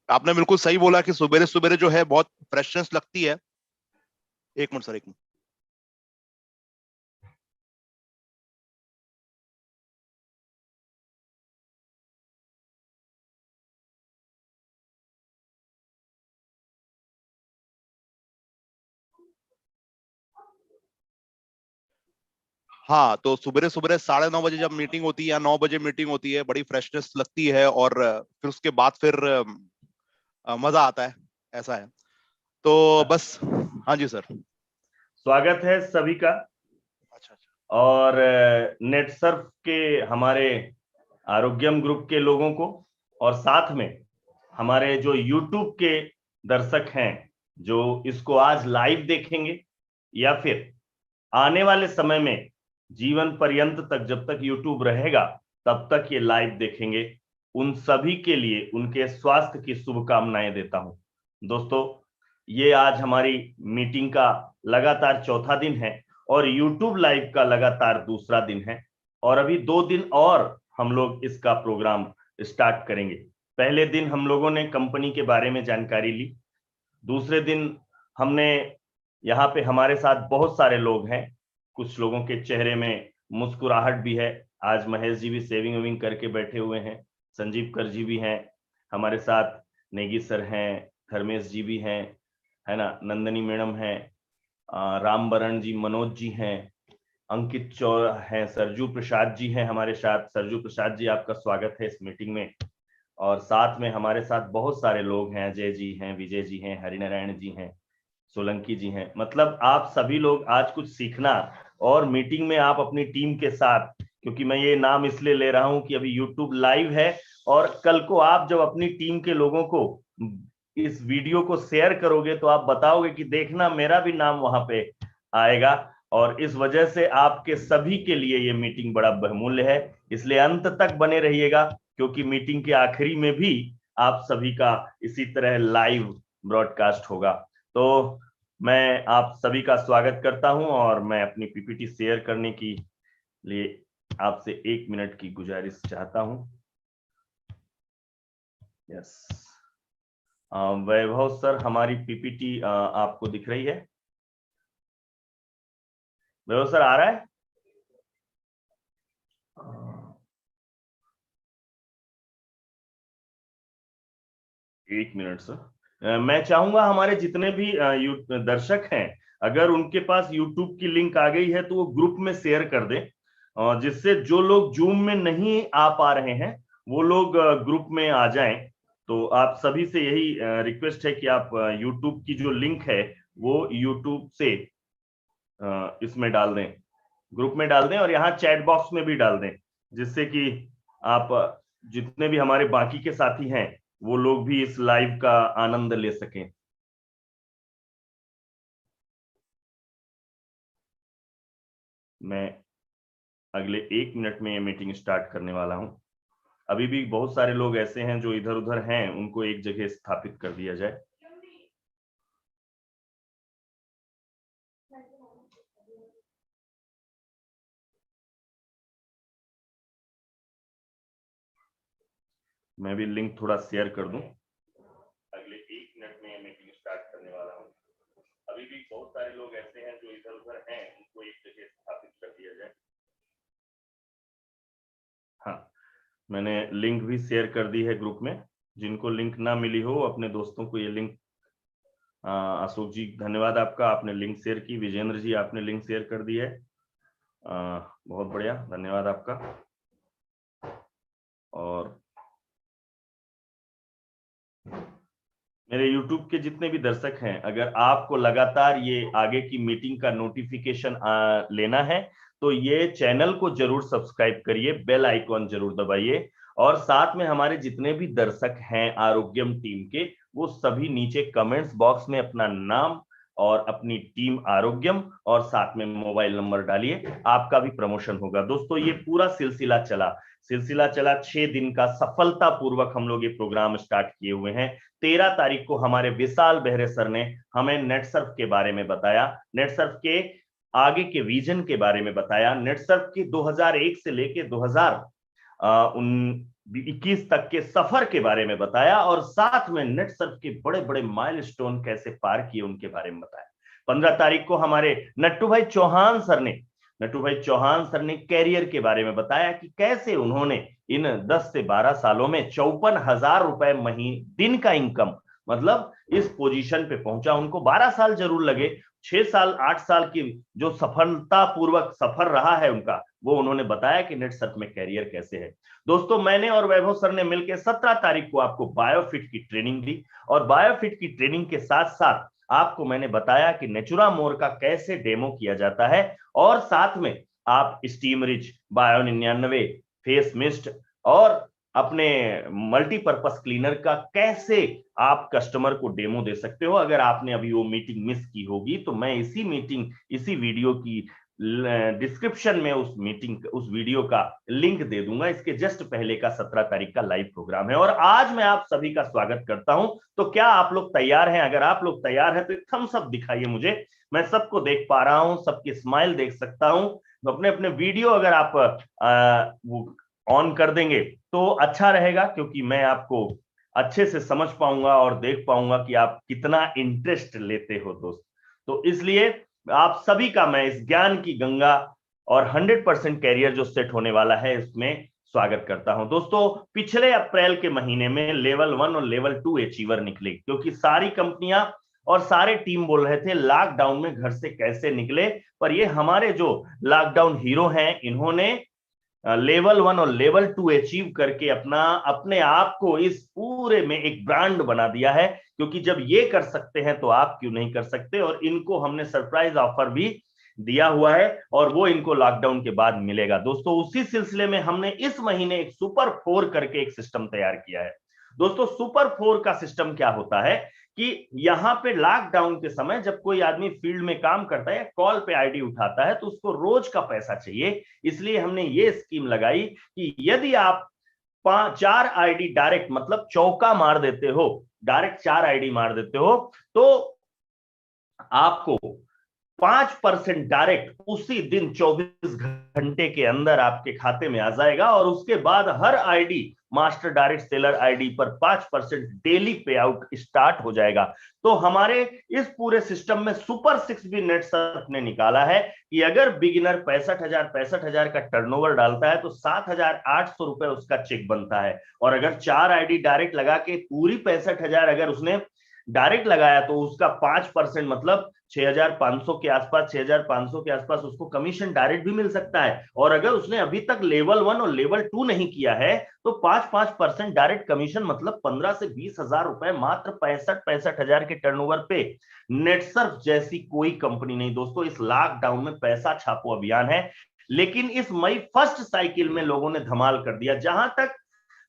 आपने बिल्कुल सही बोला कि सुबेरे सुबेरे जो है बहुत फ्रेशनेस लगती है। एक मिनट सर, एक मिनट। हाँ, तो सुबह सुबह 9:30 बजे जब मीटिंग होती है या 9 बजे मीटिंग होती है, बड़ी फ्रेशनेस लगती है और फिर उसके बाद फिर मजा आता है। ऐसा है। तो बस। हाँ जी सर। स्वागत है सभी का। अच्छा अच्छा। और नेटसर्फ के हमारे आरोग्यम ग्रुप के लोगों को, और साथ में हमारे जो यूट्यूब के दर्शक हैं जो इसको आज लाइव देखेंगे या फिर आने वाले समय में जीवन पर्यंत तक, जब तक यूट्यूब रहेगा तब तक ये लाइव देखेंगे, उन सभी के लिए उनके स्वास्थ्य की शुभकामनाएं देता हूं। दोस्तों, ये आज हमारी मीटिंग का लगातार चौथा दिन है और यूट्यूब लाइव का लगातार दूसरा दिन है, और अभी 2 दिन और हम लोग इसका प्रोग्राम स्टार्ट करेंगे। पहले दिन हम लोगों ने कंपनी के बारे में जानकारी ली। दूसरे दिन हमने, यहाँ पे हमारे साथ बहुत सारे लोग हैं, कुछ लोगों के चेहरे में मुस्कुराहट भी है। आज महेश जी भी सेविंग वेविंग करके बैठे हुए हैं, संजीव कर जी भी हैं हमारे साथ, नेगी सर हैं, धर्मेश जी भी हैं, है ना, नंदनी मैडम हैं, राम बरण जी, मनोज जी हैं, अंकित चौर हैं, सरजू प्रसाद जी हैं हमारे साथ। सरजू प्रसाद जी, आपका स्वागत है इस मीटिंग में। और साथ में हमारे साथ बहुत सारे लोग हैं, अजय जी हैं, विजय जी हैं, हरिनारायण जी हैं, सोलंकी जी हैं। मतलब आप सभी लोग आज कुछ सीखना, और मीटिंग में आप अपनी टीम के साथ, क्योंकि मैं ये नाम इसलिए ले रहा हूं कि अभी यूट्यूब लाइव है, और कल को आप जब अपनी टीम के लोगों को इस वीडियो को शेयर करोगे तो आप बताओगे कि देखना मेरा भी नाम वहां पे आएगा। और इस वजह से आपके सभी के लिए ये मीटिंग बड़ा बहुमूल्य है, इसलिए अंत तक बने रहिएगा, क्योंकि मीटिंग के आखिरी में भी आप सभी का इसी तरह लाइव ब्रॉडकास्ट होगा। तो मैं आप सभी का स्वागत करता हूं, और मैं अपनी पीपीटी शेयर करने के लिए आपसे 1 मिनट की गुजारिश चाहता हूं। यस, वैभव सर, हमारी पीपीटी आपको दिख रही है? वैभव सर, आ रहा है? 1 मिनट सर। मैं चाहूंगा हमारे जितने भी दर्शक हैं, अगर उनके पास यूट्यूब की लिंक आ गई है तो वो ग्रुप में शेयर कर दें, जिससे जो लोग जूम में नहीं आ पा रहे हैं वो लोग ग्रुप में आ जाएं। तो आप सभी से यही रिक्वेस्ट है कि आप यूट्यूब की जो लिंक है वो यूट्यूब से इसमें डाल दें, ग्रुप में डाल दें, और यहाँ चैट बॉक्स में भी डाल दें, जिससे कि आप जितने भी हमारे बाकी के साथी हैं वो लोग भी इस लाइव का आनंद ले सकें। मैं अगले 1 मिनट में ये मीटिंग स्टार्ट करने वाला हूं। अभी भी बहुत सारे लोग ऐसे हैं जो इधर उधर हैं, उनको एक जगह स्थापित कर दिया जाए। मैं भी लिंक थोड़ा शेयर कर दूं। अगले 1 मिनट में ये मीटिंग स्टार्ट करने वाला हूं। अभी भी बहुत सारे लोग ऐसे हैं जो इधर उधर हैं, उनको एक जगह स्थापित कर दिया जाए। हाँ, मैंने लिंक भी शेयर कर दी है ग्रुप में। जिनको लिंक ना मिली हो अपने दोस्तों को ये लिंक, अशोक जी धन्यवाद आपका, आपने लिंक शेयर की। विजेंद्र जी, आपने लिंक शेयर कर दी है, बहुत बढ़िया, धन्यवाद आपका। और मेरे YouTube के जितने भी दर्शक हैं, अगर आपको लगातार ये आगे की मीटिंग का नोटिफिकेशन लेना है तो ये चैनल को जरूर सब्सक्राइब करिए, बेल आइकॉन जरूर दबाइए, और साथ में हमारे जितने भी दर्शक हैं आरोग्यम टीम के, वो सभी नीचे कमेंट्स बॉक्स में अपना नाम और अपनी टीम आरोग्यम और साथ में मोबाइल नंबर डालिए, आपका भी प्रमोशन होगा। दोस्तों, ये पूरा सिलसिला चला 6 दिन का, सफलता पूर्वक हम लोग ये प्रोग्राम स्टार्ट किए हुए हैं। 13 तारीख को हमारे विशाल बेहरे सर ने हमें नेटसर्फ के बारे में बताया, नेटसर्फ के आगे के विजन के बारे में बताया, नेटसर्फ की 2001 से लेके 2019 2021 तक के सफर के बारे में बताया और साथ में नेटसर्फ के बड़े बड़े माइलस्टोन कैसे पार किए उनके बारे में बताया। 15 तारीख को हमारे नट्टू भाई चौहान सर ने कैरियर के बारे में बताया कि कैसे उन्होंने इन 10 से 12 सालों में 54,000 रुपए महीने दिन का इनकम, मतलब इस पोजीशन पे पहुंचा। उनको 12 साल जरूर लगे, 6 साल 8 साल की जो सफलतापूर्वक सफर रहा है उनका, वो उन्होंने बताया कि नेटसर्फ में कैरियर कैसे है। दोस्तों, मैंने और वैभव सर ने मिलकर 17 तारीख को आपको बायोफिट की ट्रेनिंग दी और बायोफिट की ट्रेनिंग के साथ साथ आपको मैंने बताया कि नेचुरामोर का कैसे डेमो किया जाता है और साथ में आप steam rich, bio 99, face mist और अपने मल्टीपर्पस क्लीनर का कैसे आप कस्टमर को डेमो दे सकते हो। अगर आपने अभी वो मीटिंग मिस की होगी तो मैं इसी वीडियो की डिस्क्रिप्शन में उस वीडियो का लिंक दे दूंगा। इसके जस्ट पहले का 17 तारीख का लाइव प्रोग्राम है और आज मैं आप सभी का स्वागत करता हूं। तो क्या आप लोग तैयार हैं? अगर आप लोग तैयार हैं तो एक थम्स अप दिखाइए मुझे, मैं सबको देख पा रहा हूं, सबकी स्माइल देख सकता हूं। तो अपने अपने वीडियो अगर आप ऑन कर देंगे तो अच्छा रहेगा, क्योंकि मैं आपको अच्छे से समझ पाऊंगा और देख पाऊंगा कि आप कितना इंटरेस्ट लेते हो दोस्त। तो इसलिए आप सभी का मैं इस ज्ञान की गंगा और 100% कैरियर जो सेट होने वाला है इसमें स्वागत करता हूं। दोस्तों, पिछले अप्रैल के महीने में लेवल 1 और लेवल 2 अचीवर निकले, क्योंकि सारी कंपनियां और सारे टीम बोल रहे थे लॉकडाउन में घर से कैसे निकले, पर ये हमारे जो लॉकडाउन हीरो हैं इन्होंने लेवल 1 और लेवल 2 अचीव करके अपने आप को इस पूरे में एक ब्रांड बना दिया है। क्योंकि जब ये कर सकते हैं तो आप क्यों नहीं कर सकते। और इनको हमने सरप्राइज ऑफर भी दिया हुआ है और वो इनको लॉकडाउन के बाद मिलेगा। दोस्तों, उसी सिलसिले में हमने इस महीने एक सुपर 4 करके एक सिस्टम तैयार किया है। दोस्तों, सुपर 4 का सिस्टम क्या होता है कि यहां पे लॉकडाउन के समय जब कोई आदमी फील्ड में काम करता है या कॉल पे आईडी उठाता है तो उसको रोज का पैसा चाहिए। इसलिए हमने ये स्कीम लगाई कि यदि आप 4 आईडी डायरेक्ट, मतलब चौका मार देते हो, डायरेक्ट 4 आईडी मार देते हो, तो आपको 5% डायरेक्ट उसी दिन 24 घंटे के अंदर आपके खाते में आ जाएगा। और उसके बाद हर ID, master direct seller ID पर 5% डेली पे आउट स्टार्ट हो जाएगा। तो हमारे इस पूरे सिस्टम में सुपर 6 भी नेटसर्फ ने निकाला है कि अगर बिगिनर 65,000 का टर्नओवर डालता है तो 7,800 रुपए उसका चेक बनता है। और अगर 4 आईडी डायरेक्ट लगा के पूरी 65,000 अगर उसने डायरेक्ट लगाया तो उसका 5% मतलब 6,500 के आसपास, 6,500 के आसपास उसको कमीशन डायरेक्ट भी मिल सकता है। और अगर उसने अभी तक लेवल 1 और लेवल 2 नहीं किया है तो 5% डायरेक्ट कमीशन, मतलब 15 से 20,000 रुपए मात्र 65,000 के टर्नओवर पे। नेटसर्फ जैसी कोई कंपनी नहीं दोस्तों इस लॉकडाउन में पैसा छापो अभियान है। लेकिन इस मई फर्स्ट साइकिल में लोगों ने धमाल कर दिया। जहां तक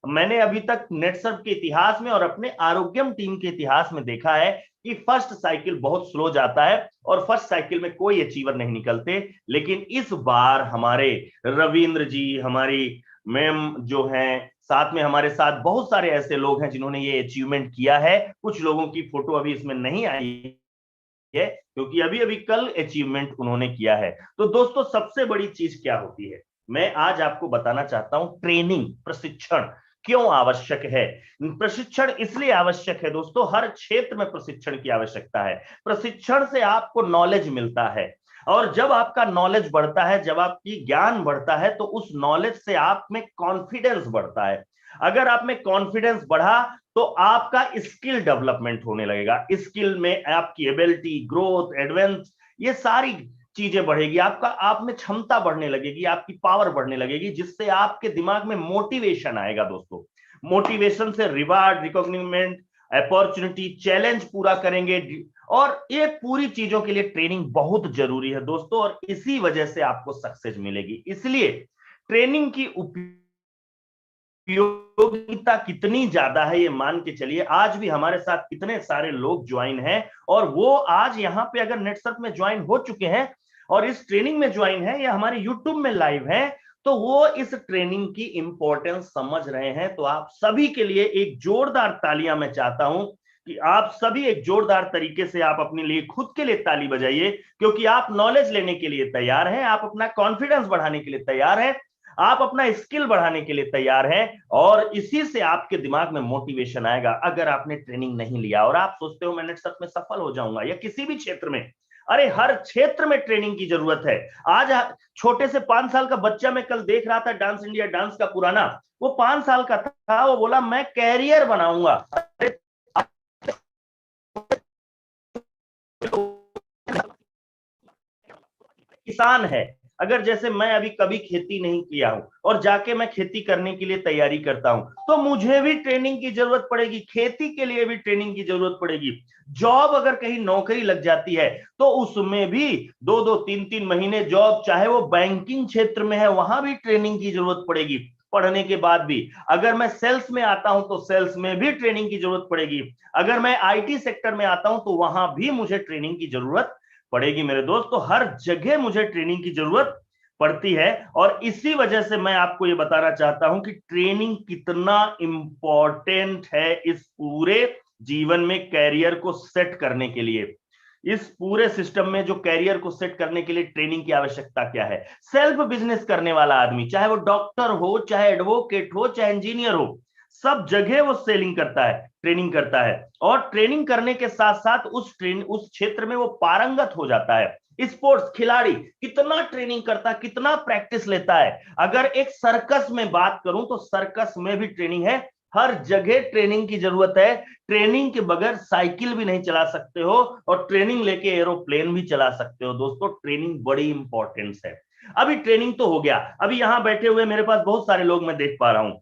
मैंने अभी तक नेटसर्फ के इतिहास में और अपने आरोग्यम टीम के इतिहास में देखा है कि फर्स्ट साइकिल बहुत स्लो जाता है और फर्स्ट साइकिल में कोई अचीवर नहीं निकलते। लेकिन इस बार हमारे रविंद्र जी, हमारी मैम जो हैं, साथ में हमारे साथ बहुत सारे ऐसे लोग हैं जिन्होंने ये अचीवमेंट किया है। कुछ लोगों की फोटो अभी इसमें नहीं आई है क्योंकि अभी अभी कल अचीवमेंट उन्होंने किया है। तो दोस्तों, सबसे बड़ी चीज क्या होती है, मैं आज आपको बताना चाहता हूं। ट्रेनिंग, प्रशिक्षण क्यों आवश्यक है? प्रशिक्षण इसलिए आवश्यक है दोस्तों, हर क्षेत्र में प्रशिक्षण की आवश्यकता है। प्रशिक्षण से आपको नॉलेज मिलता है और जब आपका नॉलेज बढ़ता है, जब आपकी ज्ञान बढ़ता है, तो उस नॉलेज से आप में कॉन्फिडेंस बढ़ता है। अगर आप में कॉन्फिडेंस बढ़ा तो आपका स्किल डेवलपमेंट होने लगेगा। स्किल में आपकी एबिलिटी, ग्रोथ, एडवांस, ये सारी चीजें बढ़ेगी। आप में क्षमता बढ़ने लगेगी, आपकी पावर बढ़ने लगेगी, जिससे आपके दिमाग में मोटिवेशन आएगा दोस्तों। मोटिवेशन से रिवार्ड, रिकॉग्निशमेंट, अपॉर्चुनिटी, चैलेंज पूरा करेंगे। और ये पूरी चीजों के लिए ट्रेनिंग बहुत जरूरी है दोस्तों, और इसी वजह से आपको सक्सेस मिलेगी। इसलिए ट्रेनिंग की उपयोगिता कितनी ज्यादा है ये मान के चलिए। आज भी हमारे साथ कितने सारे लोग ज्वाइन हैं और वो आज यहाँ पे अगर नेटसर्फ में ज्वाइन हो चुके हैं और इस ट्रेनिंग में ज्वाइन है या हमारे यूट्यूब में लाइव है, तो वो इस ट्रेनिंग की इंपॉर्टेंस समझ रहे हैं। तो आप सभी के लिए एक जोरदार तालियां मैं चाहता हूं कि आप सभी एक जोरदार तरीके से आप अपने लिए खुद के लिए ताली बजाइए, क्योंकि आप नॉलेज लेने के लिए तैयार हैं, आप अपना कॉन्फिडेंस बढ़ाने के लिए तैयार हैं। आप अपना स्किल बढ़ाने के लिए तैयार हैं, और इसी से आपके दिमाग में मोटिवेशन आएगा। अगर आपने ट्रेनिंग नहीं लिया और आप सोचते हो मैं नेटसर्फ में सफल हो जाऊंगा या किसी भी क्षेत्र में, अरे हर क्षेत्र में ट्रेनिंग की जरूरत है। आज छोटे से 5 साल का बच्चा, मैं कल देख रहा था डांस इंडिया डांस का पुराना, वो 5 साल का था, वो बोला मैं कैरियर बनाऊंगा। किसान है, अगर जैसे मैं अभी कभी खेती नहीं किया हूं और जाके मैं खेती करने के लिए तैयारी करता हूं, तो मुझे भी ट्रेनिंग की जरूरत पड़ेगी, खेती के लिए भी ट्रेनिंग की जरूरत पड़ेगी। जॉब अगर कहीं नौकरी लग जाती है तो उसमें भी 2-2 3-3 महीने जॉब, चाहे वो बैंकिंग क्षेत्र में है, वहां भी ट्रेनिंग की जरूरत पड़ेगी पढ़ने के बाद भी। अगर मैं सेल्स में आता हूं तो सेल्स में भी ट्रेनिंग की जरूरत पड़ेगी। अगर मैं आईटी सेक्टर में आता हूं तो वहां भी मुझे ट्रेनिंग की जरूरत पड़ेगी मेरे दोस्त। तो हर जगह मुझे ट्रेनिंग की जरूरत पड़ती है, और इसी वजह से मैं आपको ये बताना चाहता हूं कि ट्रेनिंग कितना इंपॉर्टेंट है इस पूरे जीवन में कैरियर को सेट करने के लिए। इस पूरे सिस्टम में जो कैरियर को सेट करने के लिए ट्रेनिंग की आवश्यकता क्या है। सेल्फ बिजनेस करने वाला आदमी, चाहे वो डॉक्टर हो, चाहे एडवोकेट हो, चाहे इंजीनियर हो, सब जगह वो सेलिंग करता है, ट्रेनिंग करता है, और ट्रेनिंग करने के साथ साथ उस क्षेत्र में वो पारंगत हो जाता है। स्पोर्ट्स खिलाड़ी कितना ट्रेनिंग करता है, कितना प्रैक्टिस लेता है। अगर एक सर्कस में बात करूं तो सर्कस में भी ट्रेनिंग है, हर जगह ट्रेनिंग की जरूरत है। ट्रेनिंग के बगैर साइकिल भी नहीं चला सकते हो, और ट्रेनिंग लेके एरोप्लेन भी चला सकते हो। दोस्तों ट्रेनिंग बड़ी इंपॉर्टेंस है। अभी ट्रेनिंग तो हो गया, अभी यहां बैठे हुए मेरे पास बहुत सारे लोग मैं देख पा रहा हूं,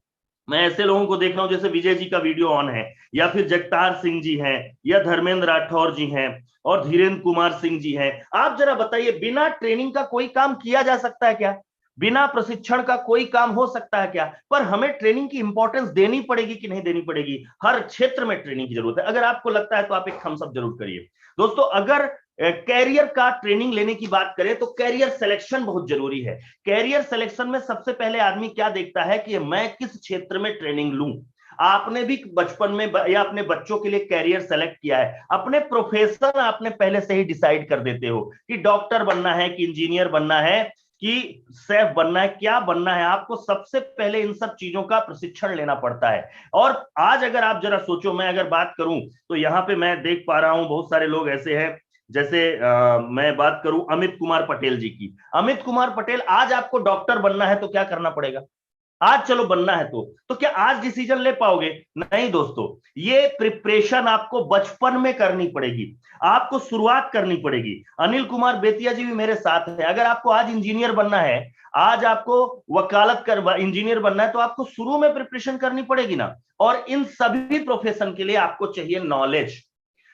मैं ऐसे लोगों को देख रहा हूं जैसे विजय जी का वीडियो ऑन है, या फिर जगतार सिंह जी हैं, या धर्मेंद्र राठौर जी हैं, और धीरेन्द्र कुमार सिंह जी हैं। आप जरा बताइए, बिना ट्रेनिंग का कोई काम किया जा सकता है क्या? बिना प्रशिक्षण का कोई काम हो सकता है क्या? पर हमें ट्रेनिंग की इंपॉर्टेंस देनी पड़ेगी कि नहीं देनी पड़ेगी? हर क्षेत्र में ट्रेनिंग की जरूरत है। अगर आपको लगता है तो आप एक थम्स अप जरूर करिए। दोस्तों अगर कैरियर का ट्रेनिंग लेने की बात करें तो कैरियर सिलेक्शन बहुत जरूरी है। कैरियर सिलेक्शन में सबसे पहले आदमी क्या देखता है कि मैं किस क्षेत्र में ट्रेनिंग लूं। आपने भी बचपन में या अपने बच्चों के लिए कैरियर सेलेक्ट किया है, अपने प्रोफेशन आपने पहले से ही डिसाइड कर देते हो कि डॉक्टर बनना है, कि इंजीनियर बनना है, कि सेफ बनना है, क्या बनना है। आपको सबसे पहले इन सब चीजों का प्रशिक्षण लेना पड़ता है। और आज अगर आप जरा सोचो, मैं अगर बात करूं तो यहां पे मैं देख पा रहा हूं बहुत सारे लोग ऐसे हैं, जैसे मैं बात करूं अमित कुमार पटेल जी की। अमित कुमार पटेल, आज आपको डॉक्टर बनना है तो क्या करना पड़ेगा? आज चलो बनना है तो क्या आज डिसीजन ले पाओगे? नहीं दोस्तों, ये प्रिपरेशन आपको बचपन में करनी पड़ेगी, आपको शुरुआत करनी पड़ेगी। अनिल कुमार बेतिया जी भी मेरे साथ है। अगर आपको आज इंजीनियर बनना है, आज आपको वकालत कर इंजीनियर बनना है, तो आपको शुरू में प्रिपरेशन करनी पड़ेगी ना। और इन सभी प्रोफेशन के लिए आपको चाहिए नॉलेज,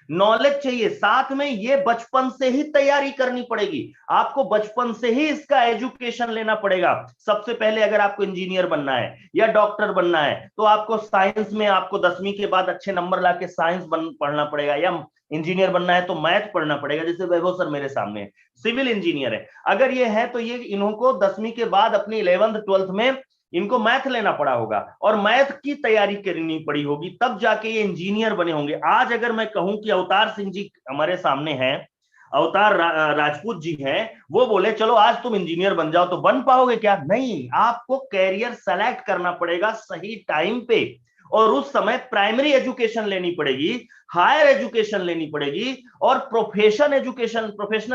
नॉलेज चाहिए, साथ में ये बचपन से ही तैयारी करनी पड़ेगी। आपको बचपन से ही इसका एजुकेशन लेना पड़ेगा। सबसे पहले अगर आपको इंजीनियर बनना है या डॉक्टर बनना है तो आपको साइंस में, आपको 10वीं के बाद अच्छे नंबर लाके साइंस पढ़ना पड़ेगा, या इंजीनियर बनना है तो मैथ पढ़ना पड़ेगा। जैसे वैभव सर मेरे सामने सिविल इंजीनियर है, अगर ये है तो ये इनको 10वीं के बाद अपनी 11th 12th में इनको मैथ लेना पड़ा होगा और मैथ की तैयारी करनी पड़ी होगी, तब जाके ये इंजीनियर बने होंगे। आज अगर मैं कहूं कि अवतार सिंह जी हमारे सामने हैं, अवतार राजपूत जी हैं, वो बोले चलो आज तुम इंजीनियर बन जाओ, तो बन पाओगे क्या? नहीं, आपको कैरियर सेलेक्ट करना पड़ेगा सही टाइम पे, और उस समय प्राइमरी एजुकेशन लेनी पड़ेगी, हायर एजुकेशन लेनी पड़ेगी, और प्रोफेशनल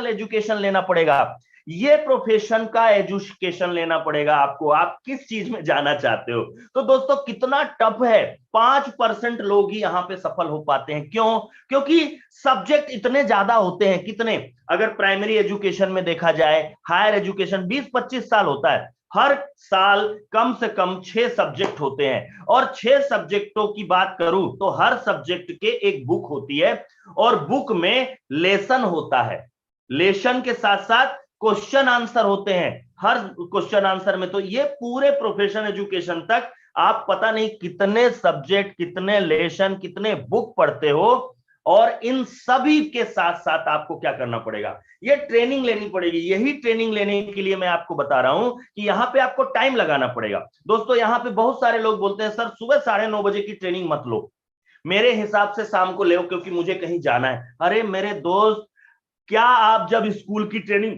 एजुकेशन लेना पड़ेगा। ये प्रोफेशन का एजुकेशन लेना पड़ेगा आपको, आप किस चीज में जाना चाहते हो। तो दोस्तों कितना टफ है, 5% लोग ही यहां पे सफल हो पाते हैं। क्यों? क्योंकि सब्जेक्ट इतने ज्यादा होते हैं। कितने? अगर प्राइमरी एजुकेशन में देखा जाए, हायर एजुकेशन 20-25 साल होता है, हर साल कम से कम 6 सब्जेक्ट होते हैं, और 6 सब्जेक्टों की बात करूं तो हर सब्जेक्ट के एक बुक होती है, और बुक में लेसन होता है, लेसन के साथ साथ क्वेश्चन आंसर होते हैं हर क्वेश्चन आंसर में। तो ये पूरे प्रोफेशनल एजुकेशन तक आप पता नहीं कितने सब्जेक्ट, कितने लेसन, कितने बुक पढ़ते हो, और इन सभी के साथ साथ आपको क्या करना पड़ेगा? ये ट्रेनिंग लेनी पड़ेगी। यही ट्रेनिंग लेने के लिए मैं आपको बता रहा हूं कि यहां पे आपको टाइम लगाना पड़ेगा। दोस्तों यहां पे बहुत सारे लोग बोलते हैं सर सुबह 9:30 बजे की ट्रेनिंग मत लो, मेरे हिसाब से शाम को ले क्योंकि मुझे कहीं जाना है। अरे मेरे दोस्त, क्या आप जब स्कूल की ट्रेनिंग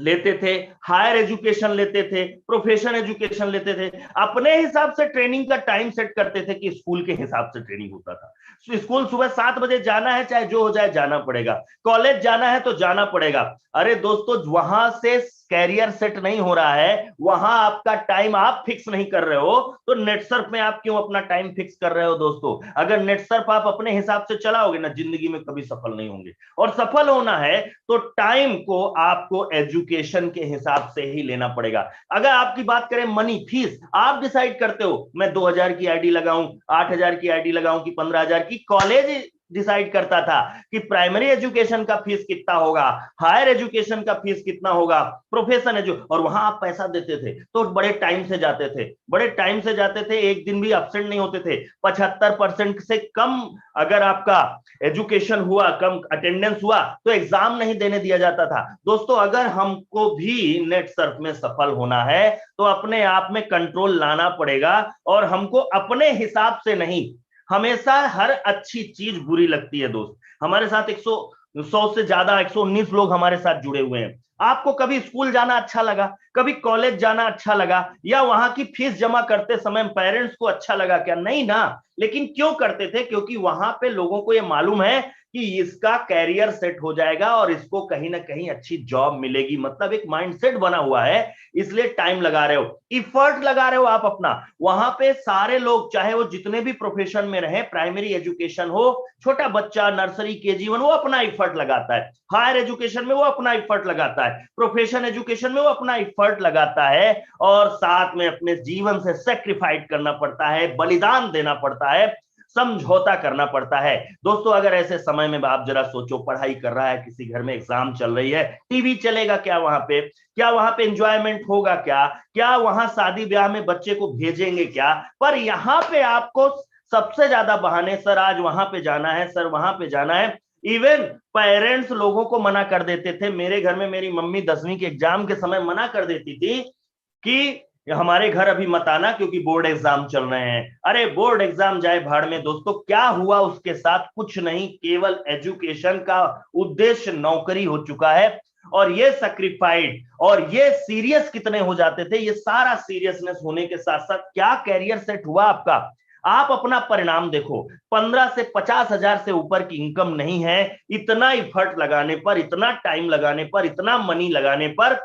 लेते थे, हायर एजुकेशन लेते थे, प्रोफेशनल एजुकेशन लेते थे, अपने हिसाब से ट्रेनिंग का टाइम सेट करते थे कि स्कूल के हिसाब से ट्रेनिंग होता था। स्कूल सुबह 7 बजे जाना है, चाहे जो हो जाए जाना पड़ेगा, कॉलेज जाना है तो जाना पड़ेगा। अरे दोस्तों, वहां से कैरियर सेट नहीं हो रहा है, वहां आपका टाइम आप फिक्स नहीं कर रहे हो, तो नेटसर्फ में आप क्यों अपना टाइम फिक्स कर रहे हो दोस्तों? अगर नेटसर्फ आप अपने हिसाब से चलाओगे ना, जिंदगी में कभी सफल नहीं होंगे। और सफल होना है तो टाइम को आपको एजुकेशन के हिसाब से ही लेना पड़ेगा। अगर आपकी बात करें मनी, फीस आप डिसाइड करते हो, मैं 2000 की आईडी लगाऊं, 8000 की आईडी लगाऊं कि 15000 की। कॉलेज डिसाइड करता था कि प्राइमरी एजुकेशन का फीस कितना होगा, हायर एजुकेशन का फीस कितना होगा, प्रोफेशन और वहां आप पैसा देते थे तो बड़े टाइम से जाते थे, बड़े टाइम से जाते थे, एक दिन भी एब्सेंट नहीं होते थे। 75% से कम अगर आपका एजुकेशन हुआ, कम अटेंडेंस हुआ, तो एग्जाम नहीं देने दिया जाता था। दोस्तों, अगर हमको भी नेट सर्फ में सफल होना है तो अपने आप में कंट्रोल लाना पड़ेगा, और हमको अपने हिसाब से नहीं, हमेशा हर अच्छी चीज बुरी लगती है दोस्त। हमारे साथ 100 से ज्यादा 119 लोग हमारे साथ जुड़े हुए हैं। आपको कभी स्कूल जाना अच्छा लगा, कभी कॉलेज जाना अच्छा लगा, या वहां की फीस जमा करते समय पेरेंट्स को अच्छा लगा क्या? नहीं ना। लेकिन क्यों करते थे? क्योंकि वहां पे लोगों को यह मालूम है कि इसका कैरियर सेट हो जाएगा और इसको कहीं ना कहीं अच्छी जॉब मिलेगी, मतलब एक माइंडसेट बना हुआ है, इसलिए टाइम लगा रहे हो, इफर्ट लगा रहे हो आप अपना। वहां पे सारे लोग, चाहे वो जितने भी प्रोफेशन में रहे, प्राइमरी एजुकेशन हो, छोटा बच्चा नर्सरी केजी वन, वो अपना इफर्ट लगाता है, हायर एजुकेशन में वो अपना इफर्ट लगाता है, प्रोफेशनल एजुकेशन में वो अपना इफर्ट लगाता है, और साथ में अपने जीवन से सेक्रीफाइस करना पड़ता है, बलिदान देना पड़ता है, समझौता करना पड़ता है। दोस्तों, अगर ऐसे समय में आप जरा सोचो, पढ़ाई कर रहा है, किसी घर में एग्जाम चल रही है, टीवी चलेगा क्या वहां पे? क्या वहां पे एंजॉयमेंट होगा क्या? क्या वहां शादी ब्याह में बच्चे को भेजेंगे क्या? पर यहाँ पे आपको सबसे ज्यादा बहाने, सर आज वहां पे जाना है, सर वहां पे जाना है। इवन पेरेंट्स लोगों को मना कर देते थे। मेरे घर में मेरी मम्मी 10वीं के एग्जाम के समय मना कर देती थी कि हमारे घर अभी मत आना क्योंकि बोर्ड एग्जाम चल रहे हैं। अरे बोर्ड एग्जाम जाए भाड़ में दोस्तों, क्या हुआ उसके साथ? कुछ नहीं, केवल एजुकेशन का उद्देश्य नौकरी हो चुका है। और ये सैक्रिफाइड और ये सीरियस कितने हो जाते थे, ये सारा सीरियसनेस होने के साथ साथ क्या कैरियर सेट हुआ आपका? आप अपना परिणाम देखो, 15 से 50 हजार से ऊपर की इनकम नहीं है। इतना इफर्ट लगाने पर, इतना टाइम लगाने पर, इतना मनी लगाने पर,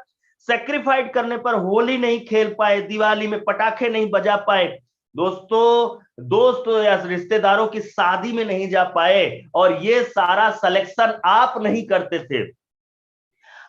सेक्रीफाइड करने पर होली नहीं खेल पाए, दिवाली में पटाखे नहीं बजा पाए, दोस्तों या रिश्तेदारों की शादी में नहीं जा पाए, और ये सारा सिलेक्शन आप नहीं करते थे,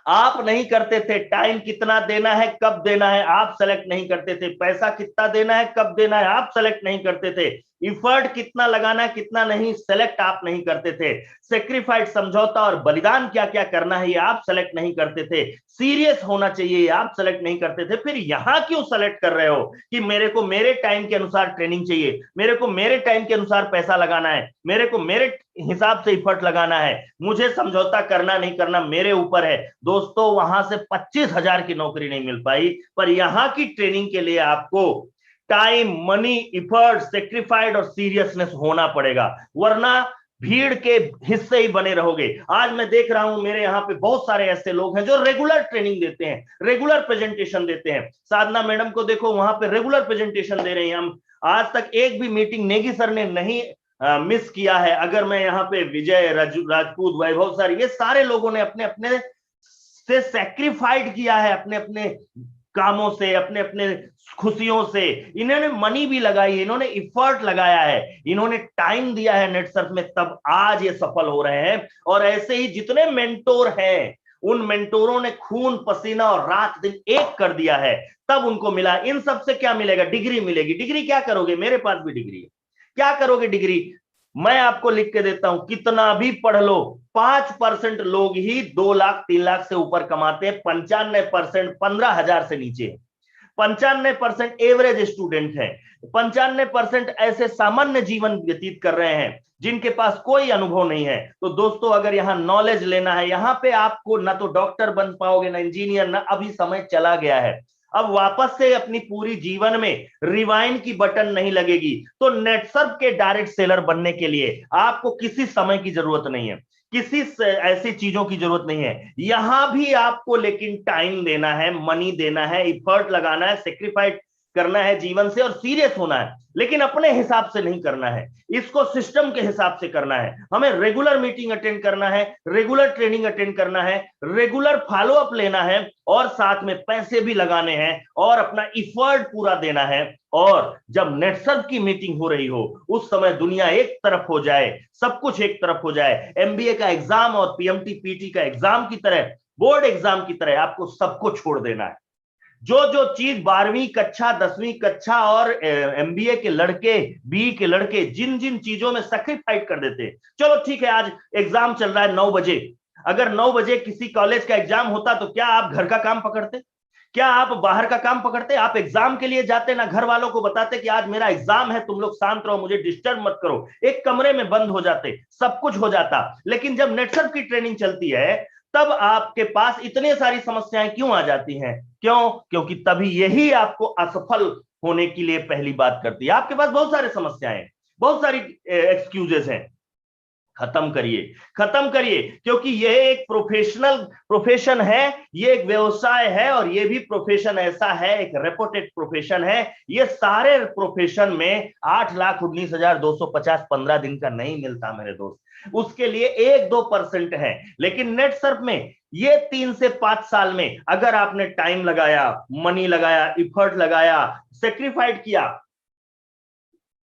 आप नहीं करते थे। टाइम कितना देना है, कब देना है, आप सेलेक्ट नहीं करते थे। पैसा कितना देना है, कब देना है, आप सेलेक्ट नहीं करते थे। इफर्ट कितना लगाना है, कितना नहीं, सेलेक्ट आप नहीं करते थे। सेक्रीफाइड, समझौता और बलिदान क्या क्या करना है, ये आप सेलेक्ट नहीं करते थे। सीरियस होना चाहिए, ये आप सेलेक्ट नहीं करते थे। फिर यहां क्यों सेलेक्ट कर रहे हो कि मेरे को मेरे टाइम के अनुसार ट्रेनिंग चाहिए, मेरे को मेरे टाइम के अनुसार पैसा लगाना है, मेरे को मेरे हिसाब से इफर्ट लगाना है, मुझे समझौता करना नहीं करना मेरे ऊपर है। दोस्तों, वहां से 25,000 की नौकरी नहीं मिल पाई, पर यहां की ट्रेनिंग के लिए आपको टाइम, मनी, इफर्ट, सेक्रीफाइड और सीरियसनेस होना पड़ेगा, वरना भीड़ के हिस्से ही बने रहोगे। आज मैं देख रहा हूं मेरे यहाँ पे बहुत सारे ऐसे लोग हैं जो रेगुलर ट्रेनिंग देते हैं, रेगुलर प्रेजेंटेशन देते हैं। साधना मैडम को देखो, वहां पे रेगुलर प्रेजेंटेशन दे रहे हैं। हम आज तक एक भी मीटिंग नेगी सर ने नहीं मिस किया है। अगर मैं यहाँ पे विजय राजपूत, वैभव सर, ये सारे लोगों ने अपने अपने से सेक्रीफाइड किया है, अपने अपने कामों से, अपने अपने खुशियों से। इन्होंने मनी भी लगाई, इन्होंने इफर्ट लगाया है, इन्होंने टाइम दिया है नेटसर्फ में, तब आज ये सफल हो रहे हैं। और ऐसे ही जितने मेंटोर हैं, उन मेंटोरों ने खून पसीना और रात दिन एक कर दिया है, तब उनको मिला। इन सब से क्या मिलेगा? डिग्री मिलेगी। डिग्री क्या करोगे? मेरे पास भी डिग्री है, क्या करोगे डिग्री? मैं आपको लिख के देता हूं, कितना भी पढ़ लो, 5% लोग ही 2 लाख 3 लाख से ऊपर कमाते हैं, 95% 15,000 से नीचे है। 95% एवरेज स्टूडेंट है, 95% ऐसे सामान्य जीवन व्यतीत कर रहे हैं जिनके पास कोई अनुभव नहीं है। तो दोस्तों, अगर यहां नॉलेज लेना है, यहां पे आपको ना तो डॉक्टर बन पाओगे, ना इंजीनियर, ना, अभी समय चला गया है। अब वापस से अपनी पूरी जीवन में रिवाइंड की बटन नहीं लगेगी। तो नेटसर्फ के डायरेक्ट सेलर बनने के लिए आपको किसी समय की जरूरत नहीं है, किसी ऐसी चीजों की जरूरत नहीं है। यहां भी आपको लेकिन टाइम देना है, मनी देना है, इफर्ट लगाना है, सेक्रीफाइस करना है जीवन से और सीरियस होना है, लेकिन अपने हिसाब से नहीं करना है, इसको सिस्टम के हिसाब से करना है। हमें रेगुलर मीटिंग अटेंड करना है, रेगुलर ट्रेनिंग अटेंड करना है, रेगुलर फॉलो अप लेना है और साथ में पैसे भी लगाने हैं और अपना इफर्ट पूरा देना है। और जब नेटसर्व की मीटिंग हो रही हो उस समय दुनिया एक तरफ हो जाए, सब कुछ एक तरफ हो जाए, एमबीए का एग्जाम और पीएमटी पीटी का एग्जाम की तरह, बोर्ड एग्जाम की तरह आपको सबको छोड़ देना है। जो जो चीज 12वीं कक्षा 10वीं कक्षा और एमबीए के लड़के, बी के लड़के जिन जिन चीजों में सेक्रीफाइस कर देते, चलो ठीक है आज एग्जाम चल रहा है 9 बजे, अगर 9 बजे किसी कॉलेज का एग्जाम होता तो क्या आप घर का काम पकड़ते, क्या आप बाहर का काम पकड़ते? आप एग्जाम के लिए जाते ना घर वालों को बताते कि आज मेरा एग्जाम है, तुम लोग शांत रहो, मुझे डिस्टर्ब मत करो, एक कमरे में बंद हो जाते, सब कुछ हो जाता। लेकिन जब नेटसर्व की ट्रेनिंग चलती है तब आपके पास इतनी सारी समस्याएं क्यों आ जाती हैं? क्यों? क्योंकि तभी यही आपको असफल होने के लिए पहली बात करती है। आपके पास बहुत सारी समस्याएं, बहुत सारी एक्सक्यूजेस हैं, खत्म करिए, खत्म करिए, क्योंकि यह एक प्रोफेशन है, ये एक व्यवसाय है और ये भी प्रोफेशन ऐसा है, एक रेपुटेड प्रोफेशन है। ये सारे प्रोफेशन में 8,19,250 15 दिन का नहीं मिलता मेरे दोस्त, उसके लिए 1-2% है। लेकिन नेटसर्व में ये 3 से 5 साल में अगर आपने टाइम लगाया, मनी लगाया, इफर्ट लगाया, सेक्रीफाइड किया,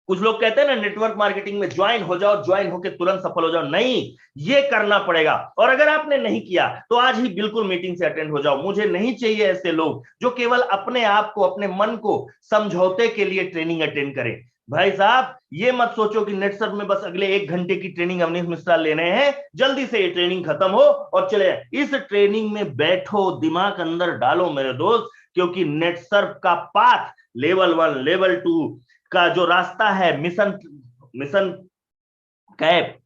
कुछ लोग कहते हैं ना नेटवर्क मार्केटिंग में ज्वाइन हो जाओ, ज्वाइन होकर तुरंत सफल हो जाओ, नहीं, ये करना पड़ेगा। और अगर आपने नहीं किया तो आज ही बिल्कुल मीटिंग से अटेंड हो जाओ। मुझे नहीं चाहिए ऐसे लोग जो केवल अपने आप को, अपने मन को समझौते के लिए ट्रेनिंग अटेंड करें। भाई साहब, ये मत सोचो कि नेटसर्व में बस अगले 1 घंटे की ट्रेनिंग अवनीश मिश्रा लेने हैं, जल्दी से ये ट्रेनिंग खत्म हो और चले। इस ट्रेनिंग में बैठो, दिमाग अंदर डालो मेरे दोस्त, क्योंकि नेटसर्व का पाथ लेवल 1, लेवल 2 का जो रास्ता है, मिशन कैप,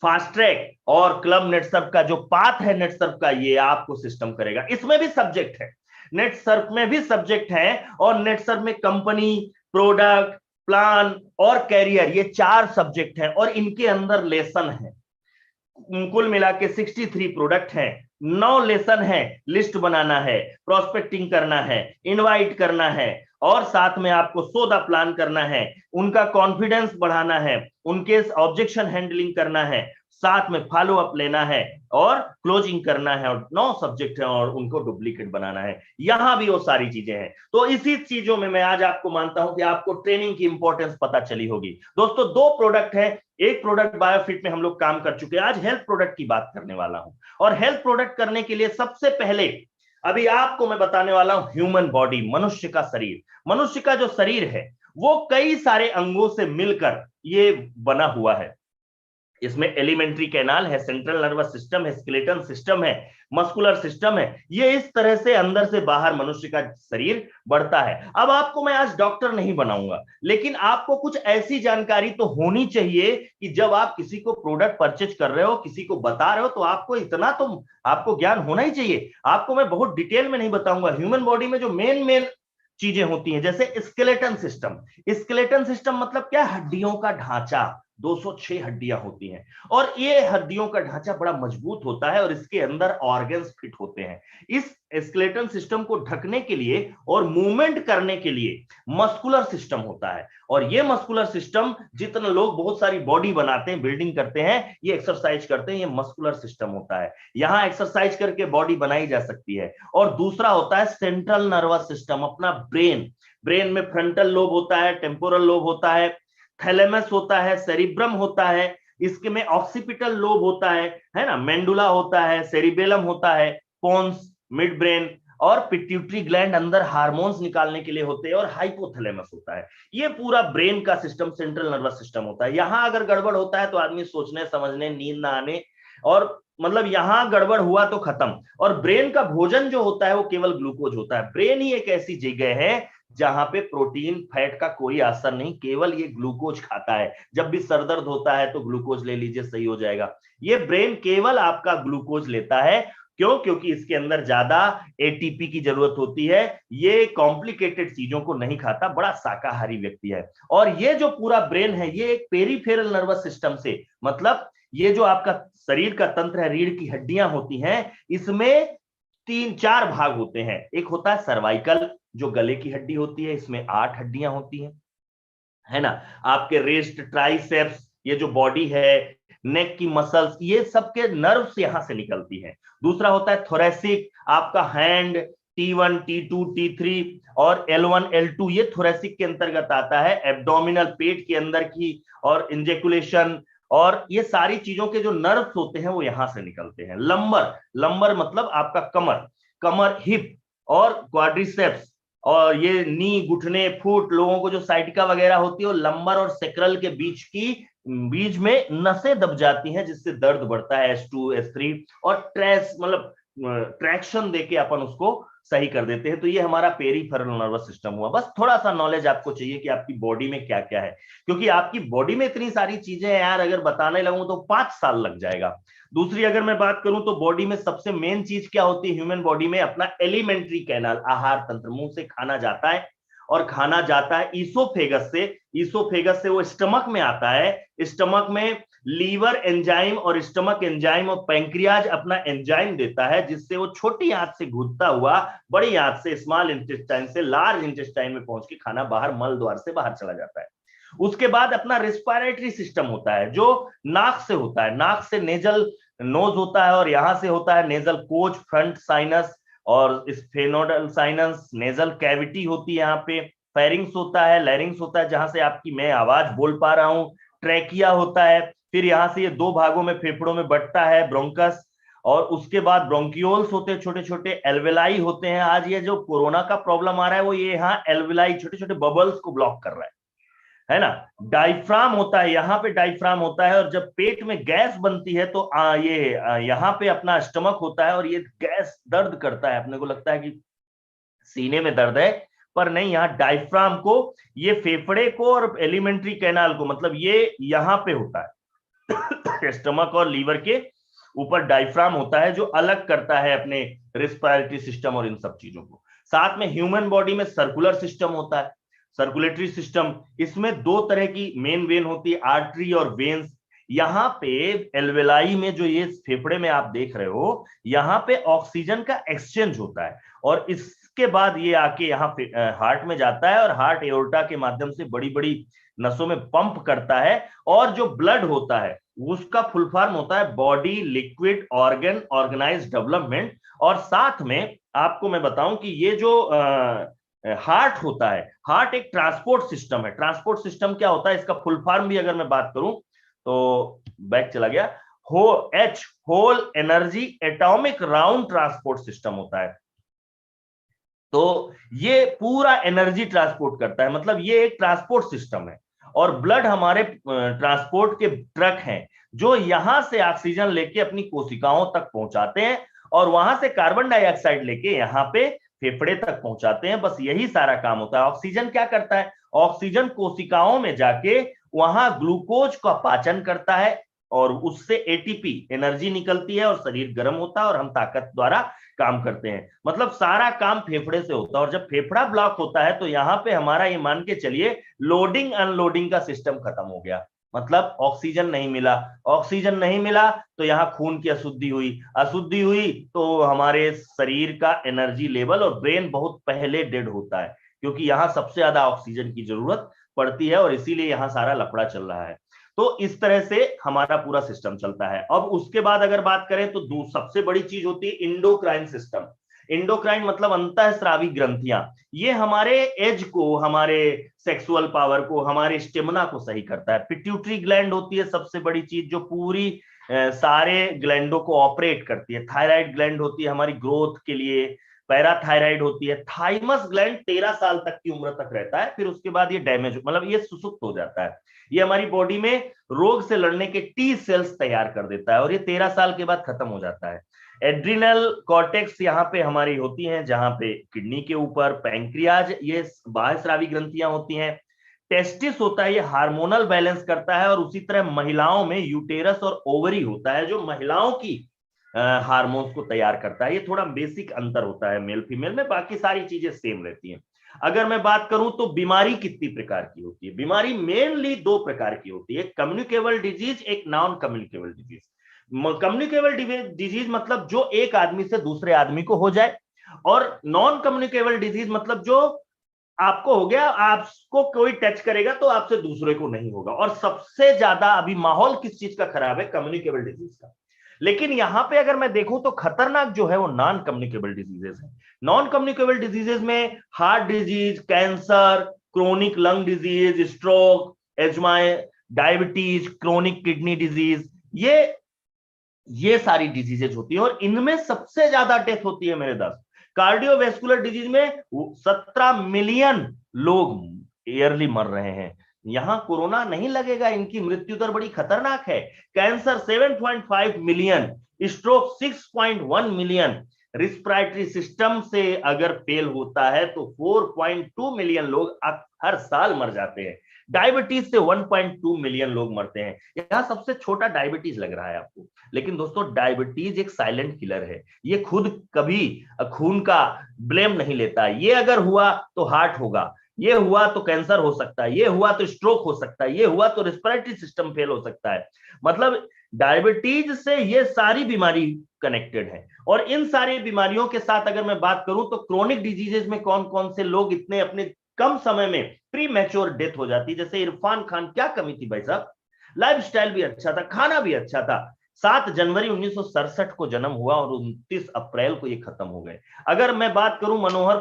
फास्ट ट्रैक और क्लब नेटसर्व का जो पाथ है नेटसर्व का, ये आपको सिस्टम करेगा। इसमें भी सब्जेक्ट है, नेटसर्व में भी सब्जेक्ट है, और नेटसर्व में कंपनी, प्रोडक्ट, प्लान और कैरियर, ये 4 सब्जेक्ट हैं और इनके अंदर लेसन है। कुल मिला के 63 प्रोडक्ट हैं, 9 लेसन है, लिस्ट बनाना है, प्रोस्पेक्टिंग करना है, इनवाइट करना है और साथ में आपको सौदा प्लान करना है, उनका कॉन्फिडेंस बढ़ाना है, उनके ऑब्जेक्शन हैंडलिंग करना है, साथ में फॉलो अप लेना है और क्लोजिंग करना है, और 9 सब्जेक्ट है और उनको डुप्लीकेट बनाना है। यहां भी वो सारी चीजें हैं। तो इसी चीजों में मैं आज आपको मानता हूं कि आपको ट्रेनिंग की इंपॉर्टेंस पता चली होगी। दोस्तों 2 प्रोडक्ट है, एक प्रोडक्ट बायोफिट में हम लोग काम कर चुके हैं, आज हेल्थ प्रोडक्ट की बात करने वाला हूं। और हेल्थ प्रोडक्ट करने के लिए सबसे पहले अभी आपको मैं बताने वाला हूं ह्यूमन बॉडी, मनुष्य का शरीर। मनुष्य का जो शरीर है वो कई सारे अंगों से मिलकर ये बना हुआ है। इसमें एलिमेंट्री कैनाल है, सेंट्रल नर्वस सिस्टम है, स्केलेटन सिस्टम है, मस्कुलर सिस्टम है। ये इस तरह से अंदर से बाहर मनुष्य का शरीर बढ़ता है। अब आपको मैं आज डॉक्टर नहीं बनाऊंगा, लेकिन आपको कुछ ऐसी जानकारी तो होनी चाहिए कि जब आप किसी को प्रोडक्ट परचेज कर रहे हो, किसी को बता रहे हो, तो आपको इतना तो आपको ज्ञान होना ही चाहिए। आपको मैं बहुत डिटेल में नहीं बताऊंगा। ह्यूमन बॉडी में जो मेन चीजें होती हैं, जैसे स्केलेटन सिस्टम। स्केलेटन सिस्टम मतलब क्या? हड्डियों का ढांचा। 206 हड्डियां होती हैं और ये हड्डियों का ढांचा बड़ा मजबूत होता है और इसके अंदर ऑर्गन्स फिट होते हैं। इस स्केलेटन सिस्टम को ढकने के लिए और मूवमेंट करने के लिए मस्कुलर सिस्टम होता है। और ये मस्कुलर सिस्टम, जितने लोग बहुत सारी बॉडी बनाते हैं, बिल्डिंग करते हैं, ये एक्सरसाइज करते हैं, ये मस्कुलर सिस्टम होता है। यहां एक्सरसाइज करके बॉडी बनाई जा सकती है। और दूसरा होता है सेंट्रल नर्वस सिस्टम, अपना ब्रेन में फ्रंटल लोब होता है, टेम्पोरल लोब होता है, थैलेमस होता है, सेरिब्रम होता है, इसके में ऑक्सीपिटल लोब होता है ना, मेंडुला होता है, सेरिबेलम होता है, पोन्स, मिड ब्रेन और पिट्यूटरी ग्लैंड अंदर हार्मोन्स निकालने के लिए होते हैं, और हाइपोथैलेमस होता है। ये पूरा ब्रेन का सिस्टम सेंट्रल नर्वस सिस्टम होता है। यहां अगर गड़बड़ होता है तो आदमी सोचने समझने, नींद ना आने, और मतलब यहां गड़बड़ हुआ तो खत्म। और ब्रेन का भोजन जो होता है वो केवल ग्लूकोज होता है। ब्रेन ही एक ऐसी जगह है जहां पे प्रोटीन, फैट का कोई असर नहीं, केवल ये ग्लूकोज खाता है। जब भी सर दर्द होता है तो ग्लूकोज ले लीजिए, सही हो जाएगा। ये ब्रेन केवल आपका ग्लूकोज लेता है। क्यों? क्योंकि इसके अंदर ज्यादा एटीपी की जरूरत होती है, ये कॉम्प्लिकेटेड चीजों को नहीं खाता, बड़ा शाकाहारी व्यक्ति है। और ये जो पूरा ब्रेन है ये एक पेरिफेरल नर्वस सिस्टम से, मतलब ये जो आपका शरीर का तंत्र है, रीढ़ की हड्डियां होती हैं, इसमें 3-4 भाग होते हैं। एक होता है सर्वाइकल, जो गले की हड्डी होती है, इसमें 8 हड्डियां होती हैं, है ना। आपके रेस्ट, ट्राइसेप्स, ये जो बॉडी है, नेक की मसल्स, ये सबके नर्व्स यहां से निकलती हैं। दूसरा होता है थोरेसिक, आपका हैंड, T1, T2, T3 और L1, L2, ये थोरेसिक के अंतर्गत आता है। एब्डोमिनल, पेट के अंदर की, और इंजेकुलेशन, और ये सारी चीजों के जो नर्व्स होते हैं वो यहां से निकलते हैं। लंबर, लंबर मतलब आपका कमर, कमर, हिप और क्वाड्रिसेप्स, और ये नी, घुटने, फुट, लोगों को जो साइटिका वगैरह होती है वो लंबर और सेक्रल के बीच में नसें दब जाती हैं, जिससे दर्द बढ़ता है, S2, S3, और ट्रेस मतलब ट्रैक्शन देके अपन उसको सही कर देते हैं। तो ये हमारा पेरिफेरल नर्वस सिस्टम हुआ। बस थोड़ा सा नॉलेज आपको चाहिए कि आपकी बॉडी में क्या क्या है, क्योंकि आपकी बॉडी में इतनी सारी चीजें हैं यार, अगर बताने लगूं तो 5 साल लग जाएगा। दूसरी अगर मैं बात करूं तो बॉडी में सबसे मेन चीज क्या होती है ह्यूमन बॉडी में? अपना एलिमेंट्री कैनाल, आहार तंत्र। मुंह से खाना जाता है, और खाना जाता है ईसोफेगस से, ईसोफेगस से वो स्टमक में आता है। स्टमक में लीवर एंजाइम और स्टमक एंजाइम और पैंक्रियाज अपना एंजाइम देता है, जिससे वो छोटी आंत से घुसता हुआ बड़ी आंत से, स्मॉल इंटेस्टाइन से लार्ज इंटेस्टाइन में पहुंच के खाना बाहर मल द्वार से बाहर चला जाता है। उसके बाद अपना रेस्पिरेटरी सिस्टम होता है, जो नाक से होता है। नाक से नेजल नोज होता है, और यहां से होता है नेजल कोच, फ्रंट साइनस और स्फेनोडल साइनस, नेजल कैविटी होती है यहाँ पे। फेरिंग्स होता है, लैरिंग्स होता है, जहां से आपकी मैं आवाज बोल पा रहा हूं। ट्रैकिया होता है, फिर यहां से ये 2 भागों में फेफड़ों में बंटता है, ब्रोंकस, और उसके बाद ब्रोंकियोल्स होते हैं, छोटे छोटे एल्वेलाई होते हैं। आज ये जो कोरोना का प्रॉब्लम आ रहा है वो ये यहाँ एल्वेलाई, छोटे छोटे बबल्स को ब्लॉक कर रहा है ना। डायफ्राम होता है, यहाँ पे डायफ्राम होता है, और जब पेट में गैस बनती है तो यहाँ पे अपना स्टमक होता है, और ये गैस दर्द करता है, अपने को लगता है कि सीने में दर्द है, पर नहीं, यहाँ डायफ्राम को, ये फेफड़े को और एलिमेंट्री कैनाल को, मतलब ये यहाँ पे होता है स्टमक और लीवर के ऊपर डायफ्राम होता है, जो अलग करता है अपने रेस्पिरेटरी सिस्टम और इन सब चीजों को। साथ में ह्यूमन बॉडी में सर्कुलर सिस्टम होता है, सर्कुलेटरी सिस्टम। इसमें 2 तरह की मेन वेन होती है, आर्टरी और वेन्स। यहाँ पे एल्वेलाई में, जो ये फेफड़े में आप देख रहे हो, यहाँ पे ऑक्सीजन का एक्सचेंज होता है, और इसके बाद ये आके यहाँ पे हार्ट में जाता है, और हार्ट एओर्टा के माध्यम से बड़ी बड़ी नसों में पंप करता है। और जो ब्लड होता है उसका फुल फॉर्म होता है body liquid organ organize development. और साथ में आपको मैं बताऊं कि ये जो हार्ट होता है, हार्ट एक ट्रांसपोर्ट सिस्टम है। ट्रांसपोर्ट सिस्टम क्या होता है, इसका फुल फॉर्म भी अगर मैं बात करूं तो बैक चला गया, whole energy atomic round transport system होता है। तो ये पूरा एनर्जी ट्रांसपोर्ट करता है, मतलब ये एक ट्रांसपोर्ट सिस्टम है। और ब्लड हमारे ट्रांसपोर्ट के ट्रक हैं, जो यहां से ऑक्सीजन लेके अपनी कोशिकाओं तक पहुंचाते हैं, और वहां से कार्बन डाइऑक्साइड लेके यहाँ पे फेफड़े तक पहुंचाते हैं। बस यही सारा काम होता है। ऑक्सीजन क्या करता है? ऑक्सीजन कोशिकाओं में जाके वहां ग्लूकोज का पाचन करता है, और उससे एटीपी एनर्जी निकलती है, और शरीर गर्म होता है, और हम ताकत द्वारा काम करते हैं। मतलब सारा काम फेफड़े से होता है। और जब फेफड़ा ब्लॉक होता है तो यहाँ पे हमारा ये मान के चलिए लोडिंग अनलोडिंग का सिस्टम खत्म हो गया, मतलब ऑक्सीजन नहीं मिला। ऑक्सीजन नहीं मिला तो यहाँ खून की अशुद्धि हुई, अशुद्धि हुई तो हमारे शरीर का एनर्जी लेवल, और ब्रेन बहुत पहले डेड होता है, क्योंकि यहाँ सबसे ज्यादा ऑक्सीजन की जरूरत पड़ती है, और इसीलिए यहाँ सारा लफड़ा चल रहा है। तो इस तरह से हमारा पूरा सिस्टम चलता है। अब उसके बाद अगर बात करें तो सबसे बड़ी चीज होती है इंडोक्राइन सिस्टम। इंडोक्राइन मतलब अंतःस्रावी ग्रंथियां। ये हमारे एज को, हमारे सेक्सुअल पावर को, हमारे स्टेमिना को सही करता है। पिट्यूटरी ग्लैंड होती है सबसे बड़ी चीज, जो पूरी सारे ग्लैंडों को ऑपरेट करती है। थायराइड ग्लैंड होती है हमारी ग्रोथ के लिए, पैराथायराइड होती है। थाइमस ग्लैंड 13 साल तक की उम्र तक रहता है, फिर उसके बाद ये डैमेज, मतलब ये सुसुप्त हो जाता है। ये हमारी बॉडी में रोग से लड़ने के टी सेल्स तैयार कर देता है, और ये 13 साल के बाद खत्म हो जाता है। एड्रिनल कॉर्टेक्स यहाँ पे हमारी होती हैं, जहां पे किडनी के ऊपर पैंक्रियाज, ये बाह्यस्रावी ग्रंथियां होती हैं। टेस्टिस होता है, ये हार्मोनल बैलेंस करता है। और उसी तरह महिलाओं में यूटेरस और ओवरी होता है, जो महिलाओं की हार्मोन्स को तैयार करता है। ये थोड़ा बेसिक अंतर होता है मेल फीमेल में, बाकी सारी चीजें सेम रहती हैं। अगर मैं बात करूं तो बीमारी कितनी प्रकार की होती है? बीमारी मेनली 2 प्रकार की होती है, कम्युनिकेबल डिजीज, एक non communicable disease. Communicable disease मतलब जो एक आदमी से दूसरे आदमी को हो जाए, और नॉन कम्युनिकेबल डिजीज मतलब जो आपको हो गया, आपको कोई टच करेगा तो आपसे दूसरे को नहीं होगा। और सबसे ज्यादा अभी माहौल किस चीज का खराब है? कम्युनिकेबल डिजीज का। लेकिन यहां पे अगर मैं देखूं तो खतरनाक जो है वो नॉन कम्युनिकेबल डिजीजेस है। नॉन कम्युनिकेबल डिजीजेस में heart disease, cancer, chronic lung disease, stroke, asthma, diabetes, chronic kidney disease, ये सारी डिजीजेज होती है। और इनमें सबसे ज्यादा डेथ होती है मेरे दोस्त कार्डियोवैस्कुलर डिजीज में। 17 मिलियन लोग ईयरली मर रहे हैं। यहां कोरोना नहीं लगेगा, इनकी मृत्यु दर बड़ी खतरनाक है। Cancer 7.5 million, stroke 6.1 million, respiratory system से अगर फेल होता है तो 4.2 मिलियन लोग हर साल मर जाते हैं। डायबिटीज से 1.2 मिलियन लोग मरते हैं। यहां सबसे छोटा डायबिटीज लग रहा है आपको, लेकिन दोस्तों डायबिटीज एक साइलेंट किलर है। ये खुद कभी खून का ब्लेम नहीं लेता। ये अगर हुआ तो हार्ट होगा, ये हुआ तो कैंसर हो सकता है, ये हुआ तो स्ट्रोक हो सकता है, ये हुआ तो रिस्पिरेटरी सिस्टम फेल हो सकता है। मतलब डायबिटीज से ये सारी बीमारी कनेक्टेड है। और इन सारी बीमारियों के साथ अगर मैं बात करूं तो क्रोनिक डिजीजेज में कौन कौन से लोग इतने अपने कम समय में प्री मैच्योर डेथ हो जाती है? जैसे इरफान खान, क्या कमी थी भाई साहब? लाइफस्टाइल भी अच्छा था, खाना भी अच्छा था। 7 जनवरी 1967 को जन्म हुआ और 29 अप्रैल को ये खत्म हो गए। अगर मैं बात करूं मनोहर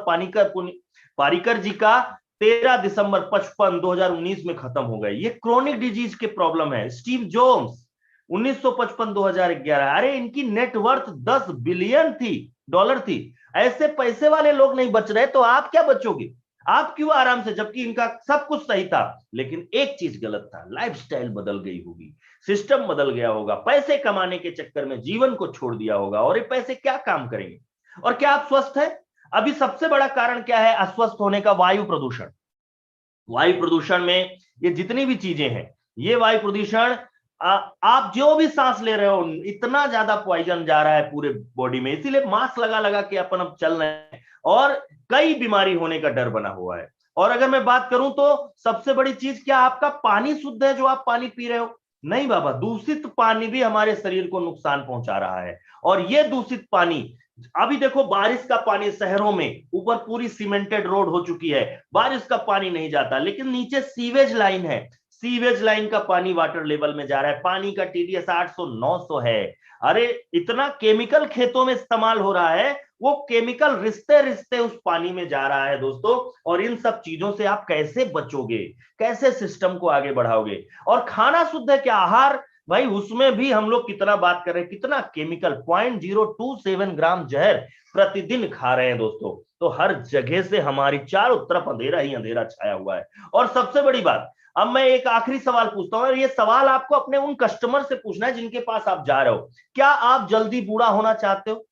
पारिकर जी का, 13 दिसंबर 2019 में खत्म हो गए। ये क्रोनिक डिजीज के प्रॉब्लम है। स्टीव जॉब्स 1955-2011, अरे इनकी नेटवर्थ 10 बिलियन डॉलर थी। ऐसे पैसे वाले लोग नहीं बच रहे तो आप क्या बचोगे? आप क्यों आराम से, जबकि इनका सब कुछ सही था। लेकिन एक चीज गलत था, लाइफस्टाइल बदल गई होगी, सिस्टम बदल गया होगा, पैसे कमाने के चक्कर में जीवन को छोड़ दिया होगा। और ये पैसे क्या काम करेंगे? और क्या आप स्वस्थ हैं? अभी सबसे बड़ा कारण क्या है अस्वस्थ होने का? वायु प्रदूषण। वायु प्रदूषण में ये जितनी भी चीजें हैं, ये वायु प्रदूषण, आप जो भी सांस ले रहे हो, इतना ज्यादा पॉइजन जा रहा है पूरे बॉडी में, इसीलिए मास्क लगा लगा के अपन अब चल रहे हैं और कई बीमारी होने का डर बना हुआ है। और अगर मैं बात करूं तो सबसे बड़ी चीज, क्या आपका पानी शुद्ध है जो आप पानी पी रहे हो? नहीं बाबा, दूषित पानी भी हमारे शरीर को नुकसान पहुंचा रहा है। और ये दूषित पानी, अभी देखो बारिश का पानी शहरों में ऊपर पूरी सीमेंटेड रोड हो चुकी है, बारिश का पानी नहीं जाता, लेकिन नीचे सीवेज लाइन है, सीवेज लाइन का पानी वाटर लेवल में जा रहा है। पानी का टीडीएस 800-900 है। अरे इतना केमिकल खेतों में इस्तेमाल हो रहा है, वो केमिकल रिश्ते रिश्ते उस पानी में जा रहा है दोस्तों। और इन सब चीजों से आप कैसे बचोगे? कैसे सिस्टम को आगे बढ़ाओगे? और खाना शुद्ध है क्या? आहार, भाई उसमें भी हम लोग कितना बात कर रहे हैं, कितना केमिकल, 0.027 ग्राम जहर प्रतिदिन खा रहे हैं दोस्तों। तो हर जगह से हमारी चारों तरफ अंधेरा ही अंधेरा छाया हुआ है। और सबसे बड़ी बात, अब मैं एक आखिरी सवाल पूछता हूं, और ये सवाल आपको अपने उन कस्टमर से पूछना है जिनके पास आप जा रहे हो। क्या आप जल्दी बूढ़ा होना चाहते हो?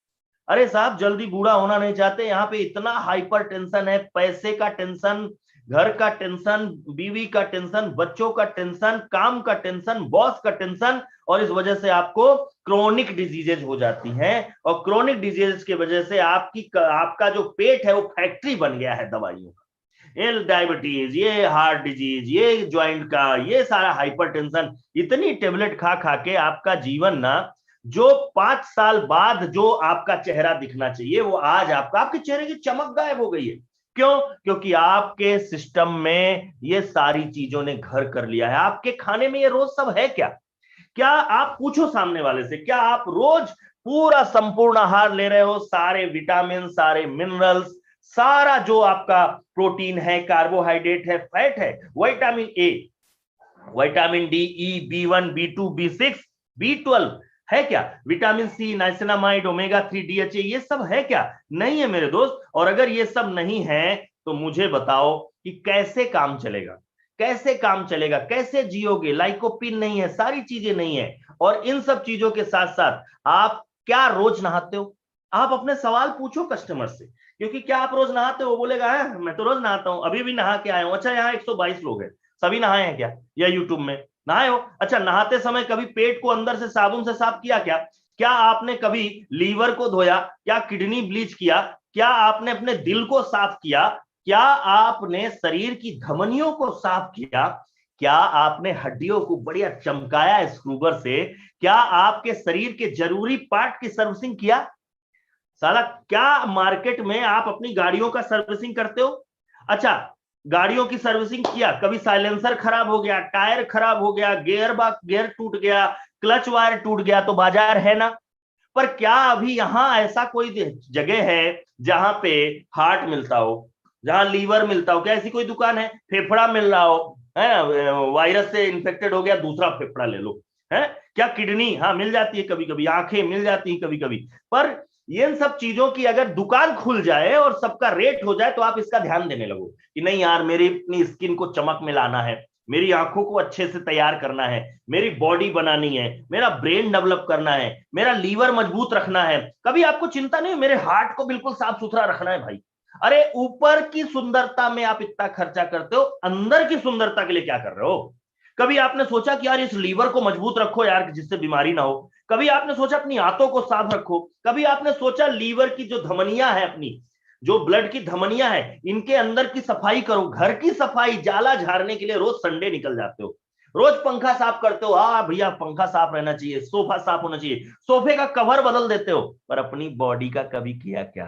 अरे साहब, जल्दी बूढ़ा होना नहीं चाहते। यहाँ पे इतना हाइपर टेंशन है, पैसे का टेंशन, घर का टेंशन, बीवी का टेंशन, बच्चों का टेंशन, काम का टेंशन, बॉस का टेंशन, और इस वजह से आपको क्रोनिक डिजीजेज हो जाती हैं। और क्रोनिक डिजीजेज की वजह से आपका जो पेट है वो फैक्ट्री बन गया है दवाइयों का। ये डायबिटीज, ये हार्ट डिजीज, ये ज्वाइंट का, ये सारा हाइपर टेंशन, इतनी टेबलेट खा खा के आपका जीवन ना, जो 5 साल बाद जो आपका चेहरा दिखना चाहिए वो आज आपके चेहरे की चमक गायब हो गई है। क्यों? क्योंकि आपके सिस्टम में ये सारी चीजों ने घर कर लिया है। आपके खाने में ये रोज सब है क्या? क्या आप पूछो सामने वाले से, क्या आप रोज पूरा संपूर्ण आहार ले रहे हो? सारे विटामिन, सारे मिनरल्स, सारा जो आपका प्रोटीन है, कार्बोहाइड्रेट है, फैट है, vitamin A, vitamin D, E, B1, B2, B6, B12 है क्या? Vitamin C, niacinamide, omega 3, DHA, ये सब है क्या? नहीं है मेरे दोस्त। और अगर ये सब नहीं है तो मुझे बताओ कि कैसे काम चलेगा? कैसे काम चलेगा? कैसे जियोगे? लाइकोपिन नहीं है, सारी चीजें नहीं है। और इन सब चीजों के साथ साथ आप क्या रोज नहाते हो? आप अपने सवाल पूछो कस्टमर से, क्योंकि क्या आप रोज नहाते हो? बोलेगा है मैं तो रोज नहाता हूं, अभी भी नहा के आया हूं। अच्छा, यहाँ 122 लोग हैं, सभी नहाए हैं क्या? या यूट्यूब में नहाए हो? अच्छा, नहाते समय कभी पेट को अंदर से साबुन से साफ किया क्या? क्या आपने कभी लीवर को धोया? क्या किडनी ब्लीच किया? क्या आपने अपने दिल को साफ किया? क्या आपने शरीर की धमनियों को साफ किया? क्या आपने हड्डियों को बढ़िया चमकाया स्क्रूबर से? क्या आपके शरीर के जरूरी पार्ट की सर्विसिंग किया? साला क्या मार्केट में आप अपनी गाड़ियों का सर्विसिंग करते हो? अच्छा, गाड़ियों की सर्विसिंग किया, कभी साइलेंसर खराब हो गया, टायर खराब हो गया, गियर टूट गया, क्लच वायर टूट गया, तो बाजार है ना। पर क्या अभी यहां ऐसा कोई जगह है जहां पे हार्ट मिलता हो, जहां लीवर मिलता हो? क्या ऐसी कोई दुकान है? फेफड़ा मिल रहा हो, है ना, वायरस से इन्फेक्टेड हो गया, दूसरा फेफड़ा ले लो, है। क्या किडनी? हाँ मिल जाती है कभी कभी, आंखें मिल जाती है कभी कभी। पर इन सब चीजों की अगर दुकान खुल जाए और सबका रेट हो जाए तो आप इसका ध्यान देने लगो कि नहीं यार, मेरी अपनी स्किन को चमक में लाना है, मेरी आंखों को अच्छे से तैयार करना है, मेरी बॉडी बनानी है, मेरा ब्रेन डेवलप करना है, मेरा लीवर मजबूत रखना है। कभी आपको चिंता नहीं, मेरे हार्ट को बिल्कुल साफ सुथरा रखना है भाई। अरे ऊपर की सुंदरता में आप इतना खर्चा करते हो, अंदर की सुंदरता के लिए क्या कर रहे हो? कभी आपने सोचा कि यार इस लीवर को मजबूत रखो यार, जिससे बीमारी ना हो? कभी आपने सोचा अपनी आंतों को साफ रखो? कभी आपने सोचा लीवर की जो धमनियां है, अपनी जो ब्लड की धमनियां है, इनके अंदर की सफाई करो? घर की सफाई, जाला झाड़ने के लिए रोज संडे निकल जाते हो, रोज पंखा साफ करते हो, हाँ भैया पंखा साफ रहना चाहिए, सोफा साफ होना चाहिए, सोफे का कवर बदल देते हो, पर अपनी बॉडी का कभी किया क्या?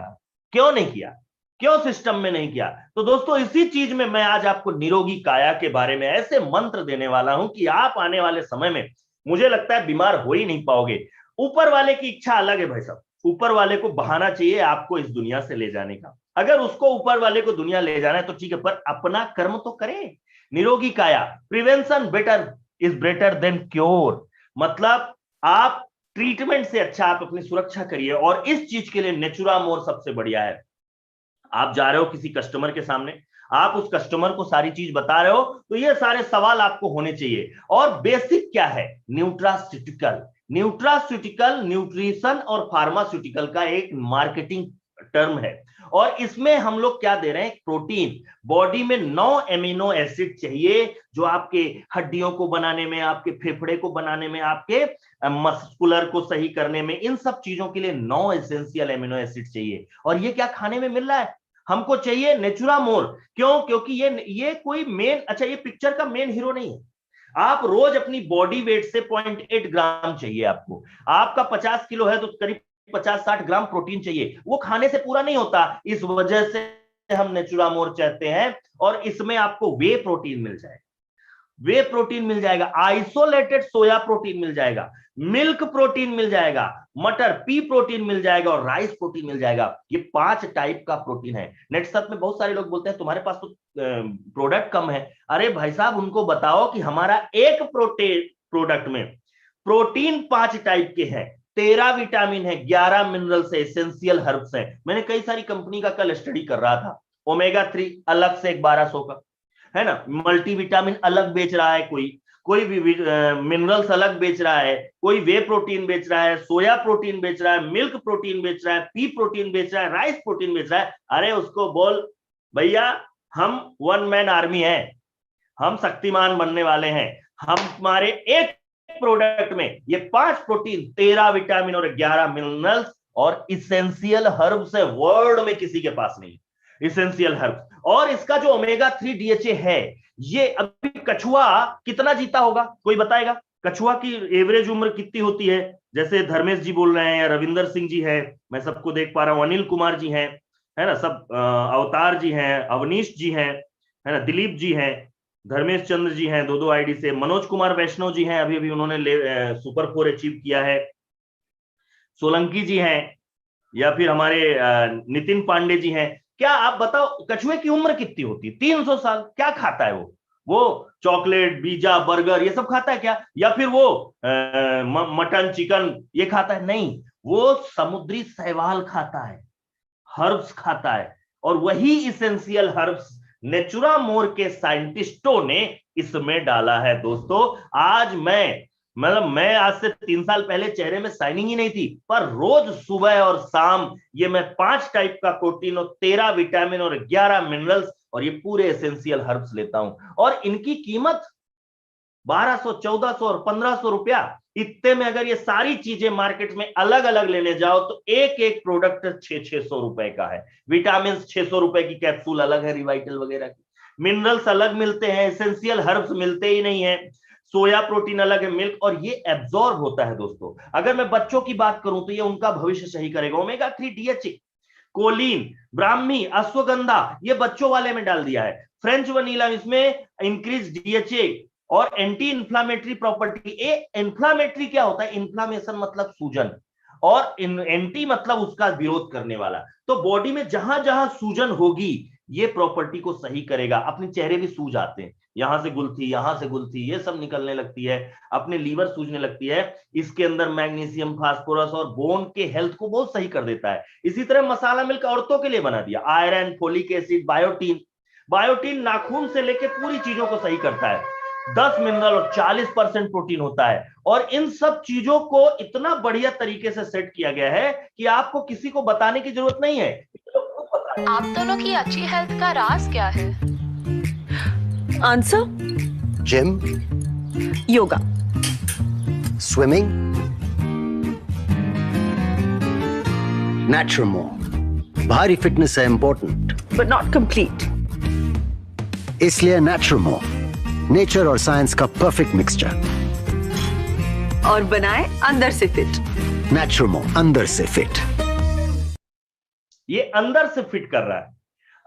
क्यों नहीं किया? क्यों सिस्टम में नहीं किया? तो दोस्तों इसी चीज में मैं आज आपको निरोगी काया के बारे में ऐसे मंत्र देने वाला हूं कि आप आने वाले समय में, मुझे लगता है, बीमार हो ही नहीं पाओगे। ऊपर वाले की इच्छा अलग है भाई साहब, ऊपर वाले को बहाना चाहिए आपको इस दुनिया से ले जाने का। अगर उसको ऊपर वाले को दुनिया ले जाना है तो ठीक है, पर अपना कर्म तो करे। निरोगी काया, prevention better is better than cure. मतलब आप ट्रीटमेंट से अच्छा आप अपनी सुरक्षा करिए, और इस चीज के लिए नेचुरामोर सबसे बढ़िया है। आप जा रहे हो किसी कस्टमर के सामने, आप उस कस्टमर को सारी चीज बता रहे हो, तो ये सारे सवाल आपको होने चाहिए। और बेसिक क्या है? न्यूट्रास्यूटिकल। न्यूट्रास्यूटिकल न्यूट्रिशन और फार्मास्यूटिकल का एक मार्केटिंग टर्म है, और इसमें हम लोग क्या दे रहे हैं? प्रोटीन। बॉडी में 9 एमिनो एसिड चाहिए, जो आपके हड्डियों को बनाने में, आपके फेफड़े को बनाने में, आपके मस्कुलर को सही करने में, इन सब चीजों के लिए 9 एसेंशियल एमिनो एसिड चाहिए। और ये क्या खाने में मिल रहा है? हमको चाहिए नेचुरामोर। क्यों? क्योंकि ये कोई मेन, अच्छा ये पिक्चर का मेन हीरो नहीं है। आप रोज अपनी बॉडी वेट से 0.8 ग्राम चाहिए आपको। आपका 50 किलो है तो करीब 50-60 ग्राम प्रोटीन चाहिए। वो खाने से पूरा नहीं होता, इस वजह से हम नेचुरामोर चाहते हैं। और इसमें आपको वे प्रोटीन मिल जाएगा, वे प्रोटीन मिल जाएगा, आइसोलेटेड सोया प्रोटीन मिल जाएगा, मिल्क प्रोटीन मिल जाएगा, मटर पी प्रोटीन मिल जाएगा, और राइस प्रोटीन मिल जाएगा। ये 5 टाइप का प्रोटीन है। नेटसप में बहुत सारे लोग बोलते हैं तुम्हारे पास तो प्रोडक्ट कम है। अरे भाई साहब, उनको बताओ कि हमारा एक प्रोडक्ट में प्रोटीन 5 टाइप के हैं, 13 विटामिन है, 11 मिनरल्स है, एसेंशियल हर्ब्स है। मैंने कई सारी कंपनी का कल स्टडी कर रहा था। ओमेगा 3 अलग से एक 1200 का है ना, मल्टीविटामिन अलग बेच रहा है, कोई भी मिनरल्स अलग बेच रहा है, कोई वे प्रोटीन बेच रहा है, सोया प्रोटीन बेच रहा है, मिल्क प्रोटीन बेच रहा है, पी प्रोटीन बेच रहा है, राइस प्रोटीन बेच रहा है। अरे उसको बोल भैया, हम 1 मैन आर्मी है, हम शक्तिमान बनने वाले हैं। हम हमारे एक प्रोडक्ट में ये 5 प्रोटीन, 13 विटामिन और 11 मिनरल्स और इसेंशियल हर्ब्स है, वर्ल्ड में किसी के पास नहीं, इसेंशियल हर्ब्स। और इसका जो ओमेगा 3 डीएचए है, ये अभी कछुआ कितना जीता होगा, कोई बताएगा? कछुआ की एवरेज उम्र कितनी होती है? जैसे धर्मेश जी बोल रहे हैं, या रविंदर सिंह जी है, मैं सबको देख पा रहा हूं, अनिल कुमार जी हैं, है ना, सब अवतार जी हैं, अवनीश जी हैं, है ना, दिलीप जी हैं, धर्मेश चंद्र जी हैं 2-2 आईडी से, मनोज कुमार वैष्णव जी हैं, अभी अभी उन्होंने सुपर 4 अचीव किया है, सोलंकी जी हैं, या फिर हमारे नितिन पांडे जी हैं। क्या आप बताओ कछुए की उम्र कितनी होती है? 300 साल। क्या खाता है वो चॉकलेट, पिज्जा, बर्गर ये सब खाता है क्या? या फिर वो मटन, चिकन ये खाता है? नहीं, वो समुद्री शैवाल खाता है, हर्ब्स खाता है। और वही इसेंशियल हर्ब्स नेचुरामोर के साइंटिस्टों ने इसमें डाला है। दोस्तों आज मैं आज से 3 साल पहले चेहरे में शाइनिंग ही नहीं थी, पर रोज सुबह और शाम ये मैं 5 टाइप का प्रोटीन और 13 विटामिन और 11 मिनरल्स और ये पूरे एसेंशियल हर्ब्स लेता हूं। और इनकी कीमत 1200, 1400 और 1500 रुपया, इतने में अगर ये सारी चीजें मार्केट में अलग अलग लेने जाओ तो एक एक प्रोडक्ट 600 रुपए का है। विटामिन 600 रुपए की कैप्सूल अलग है रिवाइटल वगैरह की, मिनरल्स अलग मिलते हैं, एसेंशियल हर्ब्स मिलते ही नहीं है, सोया प्रोटीन अलग है, मिल्क, और ये एब्जॉर्ब होता है दोस्तों। अगर मैं बच्चों की बात करूं तो ये उनका भविष्य सही करेगा। Omega 3, DHA, choline, Brahmi, ashwagandha, ये बच्चों वाले में डाल दिया है। फ्रेंच वनीला, इसमें इंक्रीज डीएचए और एंटी इंफ्लामेटरी प्रॉपर्टी। इंफ्लामेटरी क्या होता है? इंफ्लामेशन मतलब सूजन, और एंटी मतलब उसका विरोध करने वाला। तो बॉडी में जहां जहां सूजन होगी ये प्रॉपर्टी को सही करेगा। अपने चेहरे भी सूज आते हैं, यहां से गुलथी, यहां से गुलथी, ये सब निकलने लगती है, अपने लीवर सूजने लगती है। इसके अंदर मैग्नीशियम, फास्फोरस और बोन के हेल्थ को बहुत सही कर देता है। इसी तरह मसाला मिल्क औरतों के लिए बना दिया, iron, folic acid, biotin. Biotin नाखून से लेके पूरी चीजों को सही करता है। 10 मिनरल और 40% प्रोटीन होता है, और इन सब चीजों को इतना बढ़िया तरीके से सेट किया गया है कि आपको किसी को बताने की जरूरत नहीं है। आप दोनों की अच्छी हेल्थ का राज क्या है? Answer? Gym, yoga, swimming, Naturmo. भारी फिटनेस है इंपॉर्टेंट, but not complete. इसलिए नेचुरमो, नेचर और साइंस का परफेक्ट मिक्सचर। और बनाए अंदर से फिट। नेचुरमो, अंदर से फिट। ये अंदर से फिट कर रहा है।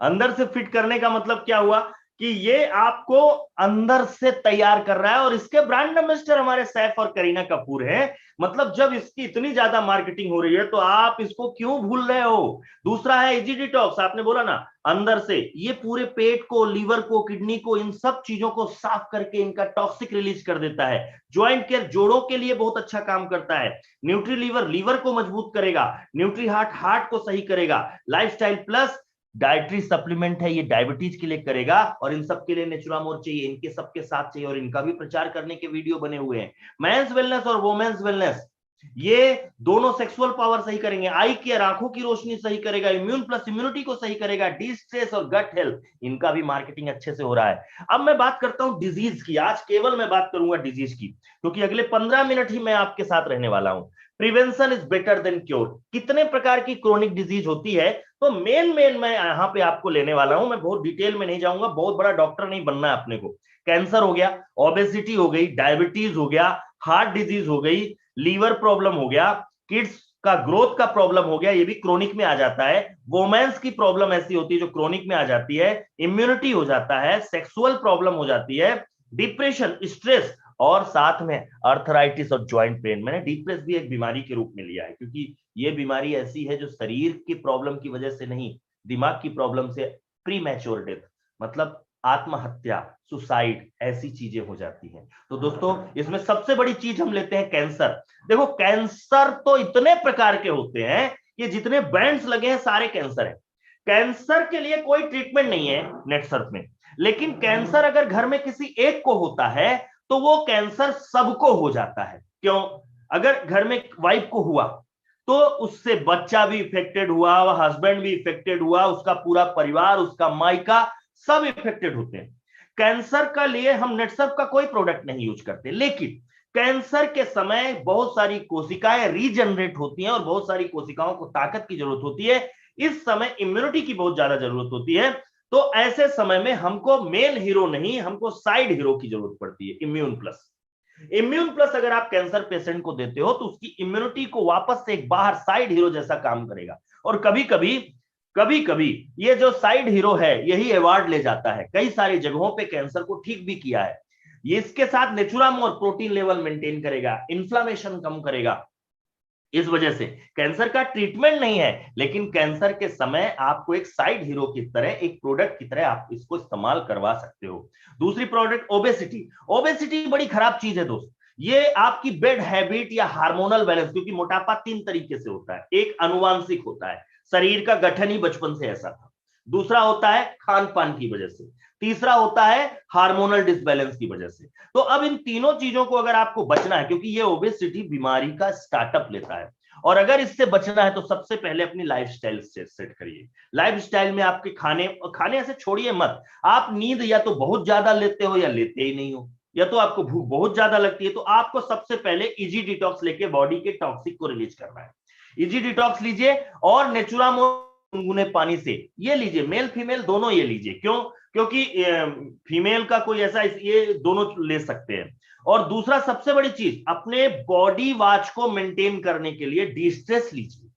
अंदर से फिट करने का मतलब क्या हुआ कि ये आपको अंदर से तैयार कर रहा है, और इसके ब्रांड एम्बेसडर हमारे सैफ और करीना कपूर हैं। मतलब जब इसकी इतनी ज्यादा मार्केटिंग हो रही है तो आप इसको क्यों भूल रहे हो? दूसरा है इजी डिटॉक्स, आपने बोला ना अंदर से, ये पूरे पेट को, लीवर को, किडनी को, इन सब चीजों को साफ करके इनका टॉक्सिक रिलीज कर देता है। ज्वाइंट केयर, जोड़ों के लिए बहुत अच्छा काम करता है। न्यूट्री लीवर, लीवर को मजबूत करेगा। न्यूट्री हार्ट, हार्ट को सही करेगा। लाइफस्टाइल प्लस डाइटरी सप्लीमेंट है, ये डायबिटीज के लिए करेगा, और इन सब के लिए नेचुरामोर चाहिए, इनके सबके साथ चाहिए, और इनका भी प्रचार करने के वीडियो बने हुए हैं। मेंस वेलनेस और वोमेन्स वेलनेस, ये दोनों सेक्सुअल पावर सही करेंगे। आई केयर, आंखों की रोशनी सही करेगा। इम्यून प्लस इम्यूनिटी को सही करेगा। डी स्ट्रेस और गट हेल्थ, इनका भी मार्केटिंग अच्छे से हो रहा है। अब मैं बात करता हूं डिजीज की। आज केवल मैं बात करूंगा डिजीज की, क्योंकि अगले 15 मिनट ही मैं आपके साथ रहने वाला हूं। Prevention is better than cure. कितने प्रकार की क्रोनिक डिजीज होती है, तो मेन मैं यहां पे आपको लेने वाला हूं। मैं बहुत डिटेल में नहीं जाऊंगा, बहुत बड़ा डॉक्टर नहीं बनना है अपने को। कैंसर हो गया, ओबेसिटी हो गई, डायबिटीज हो गया, हार्ट डिजीज हो गई, लीवर प्रॉब्लम हो गया, किड्स का ग्रोथ का प्रॉब्लम हो गया, ये भी क्रोनिक में आ जाता है। वोमेन्स की प्रॉब्लम ऐसी होती है जो क्रोनिक में आ जाती है। इम्यूनिटी हो जाता है, सेक्सुअल प्रॉब्लम हो जाती है, डिप्रेशन, स्ट्रेस, और साथ में अर्थराइटिस और ज्वाइंट पेन। मैंने डिप्रेस भी एक बीमारी के रूप में लिया है, क्योंकि ये बीमारी ऐसी है जो शरीर की प्रॉब्लम की वजह से नहीं, दिमाग की प्रॉब्लम से प्री मैच्योर डेथ, मतलब आत्महत्या, सुसाइड, ऐसी चीजें हो जाती हैं। तो दोस्तों इसमें सबसे बड़ी चीज हम लेते हैं कैंसर। देखो कैंसर तो इतने प्रकार के होते हैं, ये जितने बैंड्स लगे हैं सारे कैंसर है। कैंसर के लिए कोई ट्रीटमेंट नहीं है नेटसर्फ में, लेकिन कैंसर अगर घर में किसी एक को होता है तो वो कैंसर सबको हो जाता है। क्यों? अगर घर में वाइफ को हुआ तो उससे बच्चा भी इफेक्टेड हुआ, हस्बैंड भी इफेक्टेड हुआ, उसका पूरा परिवार, उसका मायका, सब इफेक्टेड होते हैं। कैंसर का लिए हम नेटसर्फ का कोई प्रोडक्ट नहीं यूज करते, लेकिन कैंसर के समय बहुत सारी कोशिकाएं रीजनरेट होती हैं और बहुत सारी कोशिकाओं को ताकत की जरूरत होती है। इस समय इम्यूनिटी की बहुत ज्यादा जरूरत होती है। तो ऐसे समय में हमको मेन हीरो नहीं, हमको साइड हीरो की जरूरत पड़ती है, इम्यून प्लस। इम्यून प्लस अगर आप कैंसर पेशेंट को देते हो तो उसकी इम्यूनिटी को वापस से एक बाहर साइड हीरो जैसा काम करेगा। और कभी कभी ये जो साइड हीरो है यही अवार्ड ले जाता है, कई सारी जगहों पे कैंसर को ठीक भी किया है। ये इसके साथ नेचुरामोर प्रोटीन लेवल मेंटेन करेगा, इन्फ्लामेशन कम करेगा। इस वजह से कैंसर का ट्रीटमेंट नहीं है, लेकिन कैंसर के समय आपको एक साइड हीरो की तरह, एक प्रोडक्ट की तरह आप इसको इस्तेमाल करवा सकते हो। दूसरी प्रोडक्ट ओबेसिटी। ओबेसिटी बड़ी खराब चीज है दोस्त, ये आपकी बेड हैबिट या हार्मोनल बैलेंस, क्योंकि मोटापा 3 तरीके से होता है। एक अनुवांशिक होता है, शरीर का गठन ही बचपन से ऐसा था। दूसरा होता है खान पान की वजह से। तीसरा होता है हार्मोनल डिसबैलेंस की वजह से। तो अब इन तीनों चीजों को अगर आपको बचना है, क्योंकि ये ओबेसिटी बीमारी का स्टार्टअप लेता है, और अगर इससे बचना है तो सबसे पहले अपनी लाइफस्टाइल सेट करिए। लाइफस्टाइल में आपके खाने ऐसे छोड़िए मत। आप नींद या तो बहुत ज्यादा लेते हो या लेते ही नहीं हो, या तो आपको भूख बहुत ज्यादा लगती है, तो आपको सबसे पहले इजी डिटॉक्स लेके बॉडी के टॉक्सिक को रिलीज करना है। इजी डिटॉक्स लीजिए और नेचुरामोर गुनगुने पानी से ये लीजिए, मेल फीमेल दोनों ये लीजिए। क्यों? क्योंकि फीमेल का कोई ऐसा, ये दोनों ले सकते हैं। और दूसरा सबसे बड़ी चीज, अपने बॉडी वॉच को मेंटेन करने के लिए डिस्ट्रेस लीजिए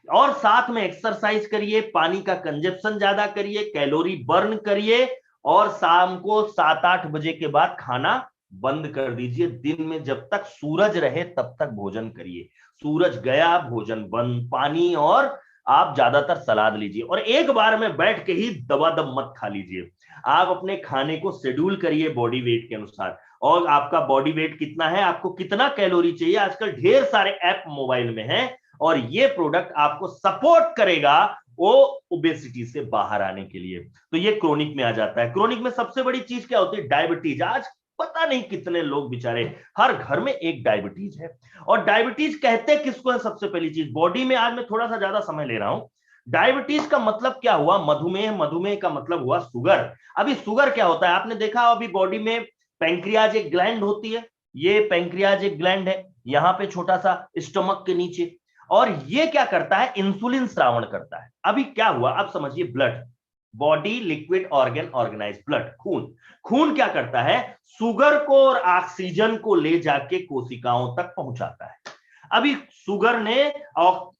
और साथ में एक्सरसाइज करिए, पानी का कंजप्शन ज्यादा करिए, कैलोरी बर्न करिए और शाम को 7-8 बजे के बाद खाना बंद कर दीजिए। दिन में जब तक सूरज रहे तब तक भोजन करिए, सूरज गया भोजन बंद। पानी और आप ज्यादातर सलाद लीजिए और एक बार में बैठ के ही दबादब मत खा लीजिए। आप अपने खाने को शेड्यूल करिए बॉडी वेट के अनुसार, और आपका बॉडी वेट कितना है, आपको कितना कैलोरी चाहिए। आजकल ढेर सारे ऐप मोबाइल में हैं और ये प्रोडक्ट आपको सपोर्ट करेगा वो ओबेसिटी से बाहर आने के लिए। तो ये क्रोनिक में आ जाता है। क्रोनिक में सबसे बड़ी चीज क्या होती है? डायबिटीज। आज पता नहीं कितने लोग बेचारे, हर घर में एक डायबिटीज है। और डायबिटीज कहते किसको है? सबसे पहली चीज बॉडी में, आज मैं थोड़ा सा ज्यादा समय ले रहा हूं, डायबिटीज का मतलब क्या हुआ? मधुमेह। मधुमेह का मतलब हुआ शुगर। अभी शुगर क्या होता है? आपने देखा अभी बॉडी में पैंक्रियाज एक ग्लैंड होती है, ये पैंक्रियाज एक ग्लैंड है यहां पे छोटा सा स्टमक के नीचे, और ये क्या करता है? इंसुलिन श्रावण करता है। अभी क्या हुआ? अब समझिए, blood, body liquid organ organize blood, खून। खून क्या करता है? शुगर को और ऑक्सीजन को ले जाके कोशिकाओं तक पहुंचाता है। अभी शुगर ने और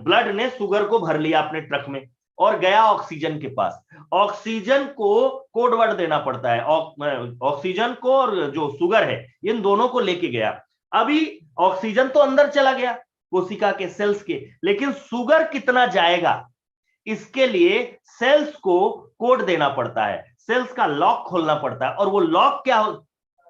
ब्लड ने शुगर को भर लिया अपने ट्रक में और गया ऑक्सीजन के पास। ऑक्सीजन को कोड वर्ड देना पड़ता है, ऑक्सीजन को और जो शुगर है इन दोनों को लेके गया। अभी ऑक्सीजन तो अंदर चला गया कोशिका के सेल्स के, लेकिन शुगर कितना जाएगा इसके लिए सेल्स को कोड देना पड़ता है, सेल्स का लॉक खोलना पड़ता है। और वो लॉक क्या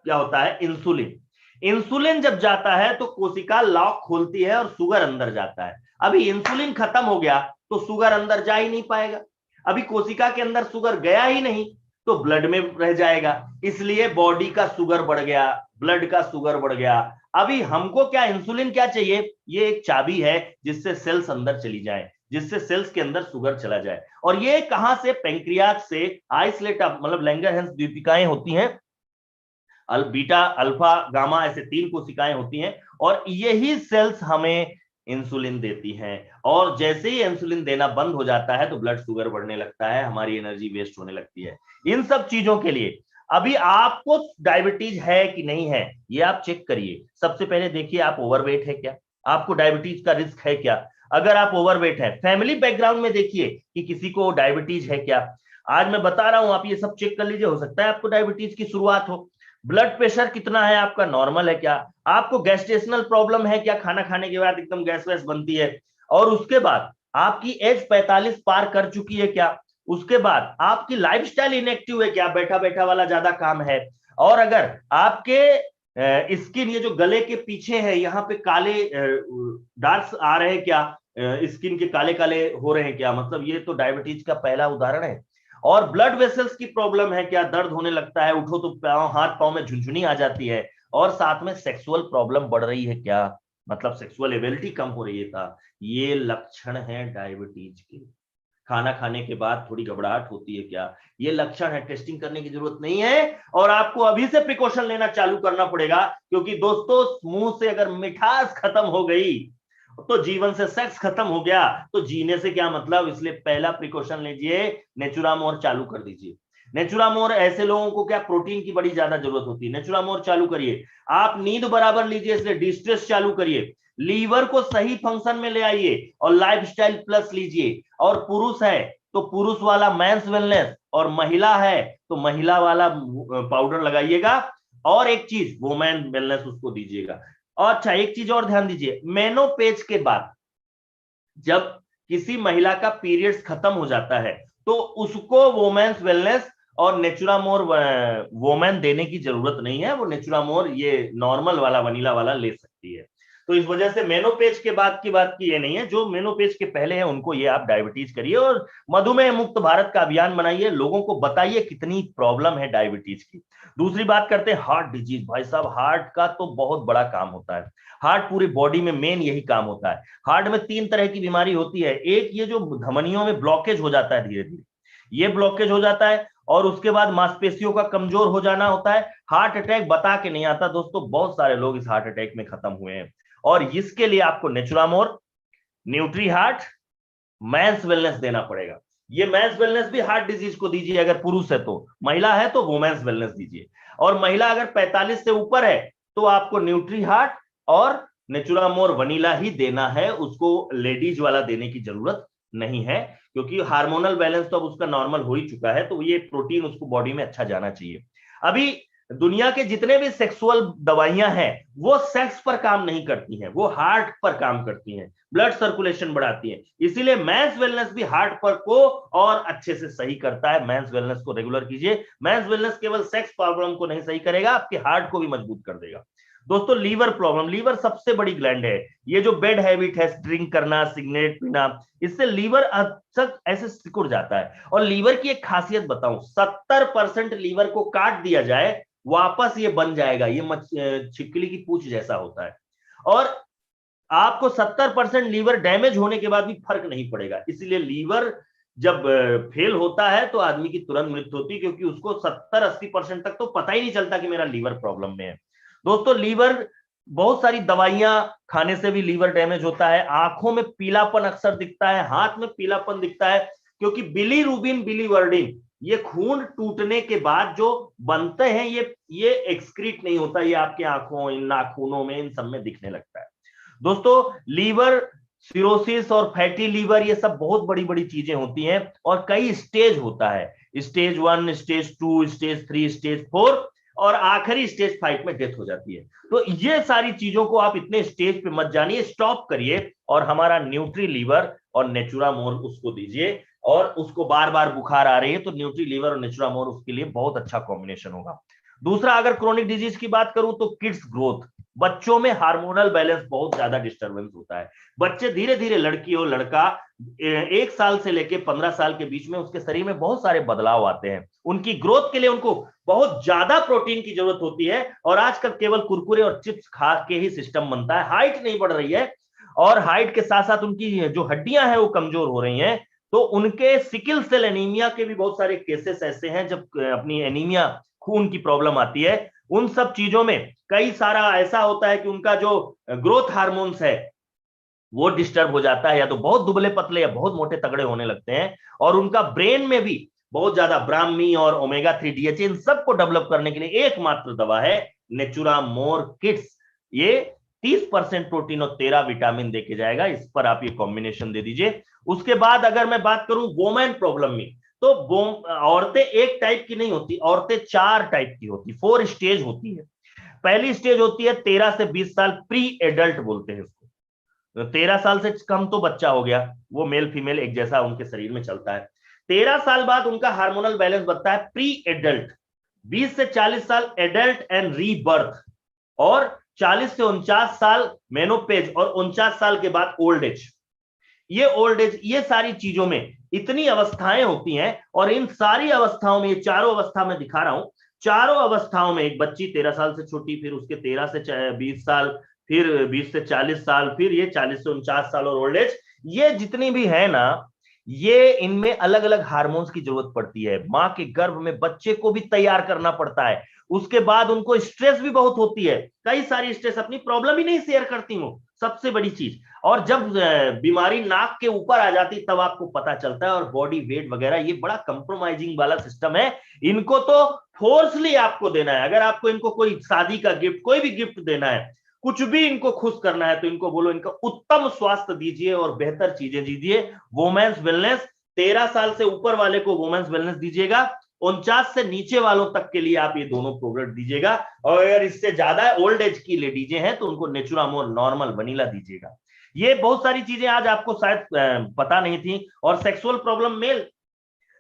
होता है? इंसुलिन। इंसुलिन जब जाता है तो कोशिका लॉक खोलती है और शुगर अंदर जाता है। अभी इंसुलिन खत्म हो गया तो शुगर अंदर जा ही नहीं पाएगा। अभी कोशिका के अंदर शुगर गया ही नहीं तो ब्लड में रह जाएगा, इसलिए बॉडी का शुगर बढ़ गया, ब्लड का शुगर बढ़ गया। अभी हमको क्या, इंसुलिन क्या चाहिए? ये एक चाबी है जिससे सेल्स अंदर चली जाए, जिससे सेल्स के अंदर शुगर चला जाए। और ये कहां से? पैंक्रियाज से। आइसलेट मतलब लैंगरहैंस द्वीपिकाएं होती हैं, बीटा, अल्फा, गामा, ऐसे 3 कोशिकाएं होती हैं और यही सेल्स हमें इंसुलिन देती हैं। और जैसे ही इंसुलिन देना बंद हो जाता है तो ब्लड शुगर बढ़ने लगता है, हमारी एनर्जी वेस्ट होने लगती है। इन सब चीजों के लिए अभी आपको डायबिटीज है कि नहीं है ये आप चेक करिए। सबसे पहले देखिए आप ओवरवेट है क्या, आपको डायबिटीज का रिस्क है क्या। अगर आप ओवरवेट है, फैमिली बैकग्राउंड में देखिए कि किसी को डायबिटीज है क्या। आज मैं बता रहा हूं, आप ये सब चेक कर लीजिए, हो सकता है आपको डायबिटीज की शुरुआत हो। ब्लड प्रेशर कितना है आपका, नॉर्मल है क्या। आपको गैस्ट्रेशनल प्रॉब्लम है क्या, खाना खाने के बाद एकदम गैस वैस बनती है। और उसके बाद आपकी एज 45 पार कर चुकी है क्या। उसके बाद आपकी लाइफस्टाइल इनएक्टिव है क्या, बैठा बैठा वाला ज्यादा काम है। और अगर आपके स्किन, ये जो गले के पीछे है यहाँ पे काले डार्क्स आ रहे हैं क्या, स्किन के काले काले हो रहे हैं क्या, मतलब ये तो डायबिटीज का पहला उदाहरण है। और ब्लड वेसल्स की प्रॉब्लम है क्या, दर्द होने लगता है, उठो तो हाथ पांव में झुनझुनी आ जाती है। और साथ में सेक्सुअल प्रॉब्लम बढ़ रही है क्या, मतलब सेक्सुअल एबिलिटी कम हो रही है क्या। ये लक्षण है डायबिटीज के। खाना खाने के बाद थोड़ी घबराहट होती है क्या, ये लक्षण है। टेस्टिंग करने की जरूरत नहीं है और आपको अभी से प्रिकॉशन लेना चालू करना पड़ेगा, क्योंकि दोस्तों मुंह से अगर मिठास खत्म हो गई तो जीवन से सेक्स खत्म हो गया तो जीने से क्या मतलब। इसलिए पहला प्रिकॉशन लीजिए, नेचुरामोर चालू कर दीजिए। नेचुरामोर ऐसे लोगों को क्या प्रोटीन की बड़ी ज्यादा जरूरत होती है, नेचुरामोर चालू करिए। आप नींद बराबर लीजिए, इसलिए डिस्ट्रेस चालू करिए। लीवर को सही फंक्शन में ले आइए और लाइफस्टाइल प्लस लीजिए। और पुरुष है तो पुरुष वाला मेंस वेलनेस, और महिला है तो महिला वाला पाउडर लगाइएगा। और एक चीज वुमेन वेलनेस उसको दीजिएगा। और अच्छा एक चीज और ध्यान दीजिए, मेनोपेज के बाद जब किसी महिला का पीरियड्स खत्म हो जाता है तो उसको वुमेन्स वेलनेस और नेचुरामोर वुमेन देने की जरूरत नहीं है, वो नेचुरामोर ये नॉर्मल वाला वनीला वाला ले सकती है। तो इस वजह से मेनोपेज के बाद की बात की ये नहीं है, जो मेनोपेज के पहले है उनको ये आप डायबिटीज करिए। और मधुमेह मुक्त भारत का अभियान बनाइए, लोगों को बताइए कितनी प्रॉब्लम है डायबिटीज की। दूसरी बात करते हैं हार्ट डिजीज। भाई साहब हार्ट का तो बहुत बड़ा काम होता है, हार्ट पूरी बॉडी में मेन यही काम होता है। हार्ट में 3 तरह की बीमारी होती है। एक ये जो धमनियों में ब्लॉकेज हो जाता है, धीरे धीरे ये ब्लॉकेज हो जाता है। और उसके बाद मांसपेशियों का कमजोर हो जाना होता है। हार्ट अटैक बता के नहीं आता दोस्तों, बहुत सारे लोग इस हार्ट अटैक में खत्म हुए हैं। और इसके लिए आपको Naturamore, nutri heart, men's wellness देना पड़ेगा। ये मेंस वेलनेस भी हार्ट डिजीज को दीजिए, अगर पुरुष है तो, महिला है तो वुमेन्स वेलनेस दीजिए। और महिला अगर 45 से ऊपर है तो आपको न्यूट्री हार्ट और नेचुरामोर वनीला ही देना है, उसको लेडीज वाला देने की जरूरत नहीं है, क्योंकि हार्मोनल बैलेंस तो अब उसका नॉर्मल हो ही चुका है, तो ये प्रोटीन उसको बॉडी में अच्छा जाना चाहिए। अभी दुनिया के जितने भी सेक्सुअल दवाइयां हैं वो सेक्स पर काम नहीं करती हैं, वो हार्ट पर काम करती हैं, ब्लड सर्कुलेशन बढ़ाती हैं। इसीलिए मेंस वेलनेस भी हार्ट पर को और अच्छे से सही करता है। मेंस वेलनेस को रेगुलर कीजिए। मेंस वेलनेस केवल सेक्स प्रॉब्लम को नहीं सही करेगा, आपके हार्ट को भी मजबूत कर देगा। दोस्तों लीवर प्रॉब्लम, लीवर सबसे बड़ी ग्लैंड है। ये जो बेड हैबिट है, ड्रिंक करना, सिगरेट पीना, इससे लीवर अक्सर ऐसे सिकुड़ जाता है। और लीवर की एक खासियत बताऊं, 70% लीवर को काट दिया जाए वापस ये बन जाएगा, ये छिपकली की पूंछ जैसा होता है। और आपको 70% लीवर डैमेज होने के बाद भी फर्क नहीं पड़ेगा। इसलिए लीवर जब फेल होता है तो आदमी की तुरंत मृत्यु होती है, क्योंकि उसको 70-80% तक तो पता ही नहीं चलता कि मेरा लीवर प्रॉब्लम में है। दोस्तों लीवर, बहुत सारी दवाइयां खाने से भी लीवर डैमेज होता है। आंखों में पीलापन अक्सर दिखता है, हाथ में पीलापन दिखता है, क्योंकि बिलीरुबिन, बिलीवर्डिन, ये खून टूटने के बाद जो बनते हैं, ये एक्सक्रीट नहीं होता, ये आपके आंखों, इन नाखूनों में, इन सब में दिखने लगता है। दोस्तों लीवर सिरोसिस और फैटी लीवर, ये सब बहुत बड़ी बड़ी चीजें होती हैं और कई स्टेज होता है, स्टेज 1, स्टेज 2, स्टेज 3, स्टेज 4 और आखिरी स्टेज 5 में डेथ हो जाती है। तो ये सारी चीजों को आप इतने स्टेज पे मत जानिए, स्टॉप करिए और हमारा न्यूट्री लीवर और नेचुरामोर उसको दीजिए। और उसको बार बार बुखार आ रही है तो न्यूट्री लीवर और नेचुरामोर उसके लिए बहुत अच्छा कॉम्बिनेशन होगा। दूसरा, अगर क्रोनिक डिजीज की बात करूं तो किड्स ग्रोथ, बच्चों में हार्मोनल बैलेंस बहुत ज्यादा डिस्टर्बेंस होता है। बच्चे धीरे धीरे, लड़की हो लड़का, 1 साल से लेकर 15 साल के बीच में उसके शरीर में बहुत सारे बदलाव आते हैं। उनकी ग्रोथ के लिए उनको बहुत ज्यादा प्रोटीन की जरूरत होती है, और आजकल केवल कुरकुरे और चिप्स खा के ही सिस्टम बनता है। हाइट नहीं बढ़ रही है, और हाइट के साथ साथ उनकी जो हड्डियां हैं वो कमजोर हो रही हैं। तो उनके सिकल सेल एनीमिया के भी बहुत सारे केसेस ऐसे हैं, जब अपनी एनीमिया, खून की प्रॉब्लम आती है। उन सब चीजों में कई सारा ऐसा होता है कि उनका जो ग्रोथ हार्मोन्स है वो डिस्टर्ब हो जाता है, या तो बहुत दुबले पतले या बहुत मोटे तगड़े होने लगते हैं। और उनका ब्रेन में भी बहुत ज्यादा ब्राह्मी और ओमेगा 3 DHA, इन सबको डेवलप करने के लिए एकमात्र दवा है नेचुरामोर किड्स। ये 30% प्रोटीन और 13 विटामिन देके जाएगा। इस पर आप ये कॉम्बिनेशन दे दीजिए। उसके बाद अगर मैं बात करूं वोमेन प्रॉब्लम में, तो औरतें एक टाइप की नहीं होती, औरतें 4 टाइप की होती, 4 स्टेज होती है। पहली स्टेज होती है 13 से 20 साल, प्री एडल्ट बोलते हैं उसको। 13 साल से कम तो बच्चा हो गया, वो मेल फीमेल एक जैसा उनके शरीर में चलता है। 13 साल बाद उनका हार्मोनल बैलेंस बनता है प्री एडल्ट। 20 से 40 साल एडल्ट एंड रीबर्थ, और 40 से 49 साल मेनोपेज, और 49 साल के बाद ओल्ड एज। ये ओल्ड एज, ये सारी चीजों में इतनी अवस्थाएं होती हैं, और इन सारी अवस्थाओं में, ये चारों अवस्था में दिखा रहा हूं, चारों अवस्थाओं में एक बच्ची 13 साल से छोटी, फिर उसके 13 से 20 साल, फिर 20 से 40 साल, फिर ये 40 से 49 साल और ओल्ड एज, ये जितनी भी है ना, ये इनमें अलग अलग हार्मोन्स की जरूरत पड़ती है। मां के गर्भ में बच्चे को भी तैयार करना पड़ता है। उसके बाद उनको स्ट्रेस भी बहुत होती है, कई सारी स्ट्रेस, अपनी प्रॉब्लम ही नहीं शेयर करती हूँ, सबसे बड़ी चीज। और जब बीमारी नाक के ऊपर आ जाती तब आपको पता चलता है, और बॉडी वेट वगैरह, ये बड़ा कंप्रोमाइजिंग वाला सिस्टम है। इनको तो फोर्सली आपको देना है। अगर आपको इनको कोई शादी का गिफ्ट, कोई भी गिफ्ट देना है, कुछ भी इनको खुश करना है, तो इनको बोलो इनका उत्तम स्वास्थ्य दीजिए और बेहतर चीजें दीजिए। वुमेन्स वेलनेस, 13 साल से ऊपर वाले को वुमेन्स वेलनेस दीजिएगा, 49 से नीचे वालों तक के लिए आप ये दोनों प्रोडक्ट दीजिएगा। और अगर इससे ज्यादा ओल्ड एज की लेडीजें हैं तो उनको नेचुरामोर नॉर्मल वनीला दीजिएगा। ये बहुत सारी चीजें आज आपको शायद पता नहीं थी। और सेक्सुअल प्रॉब्लम मेल,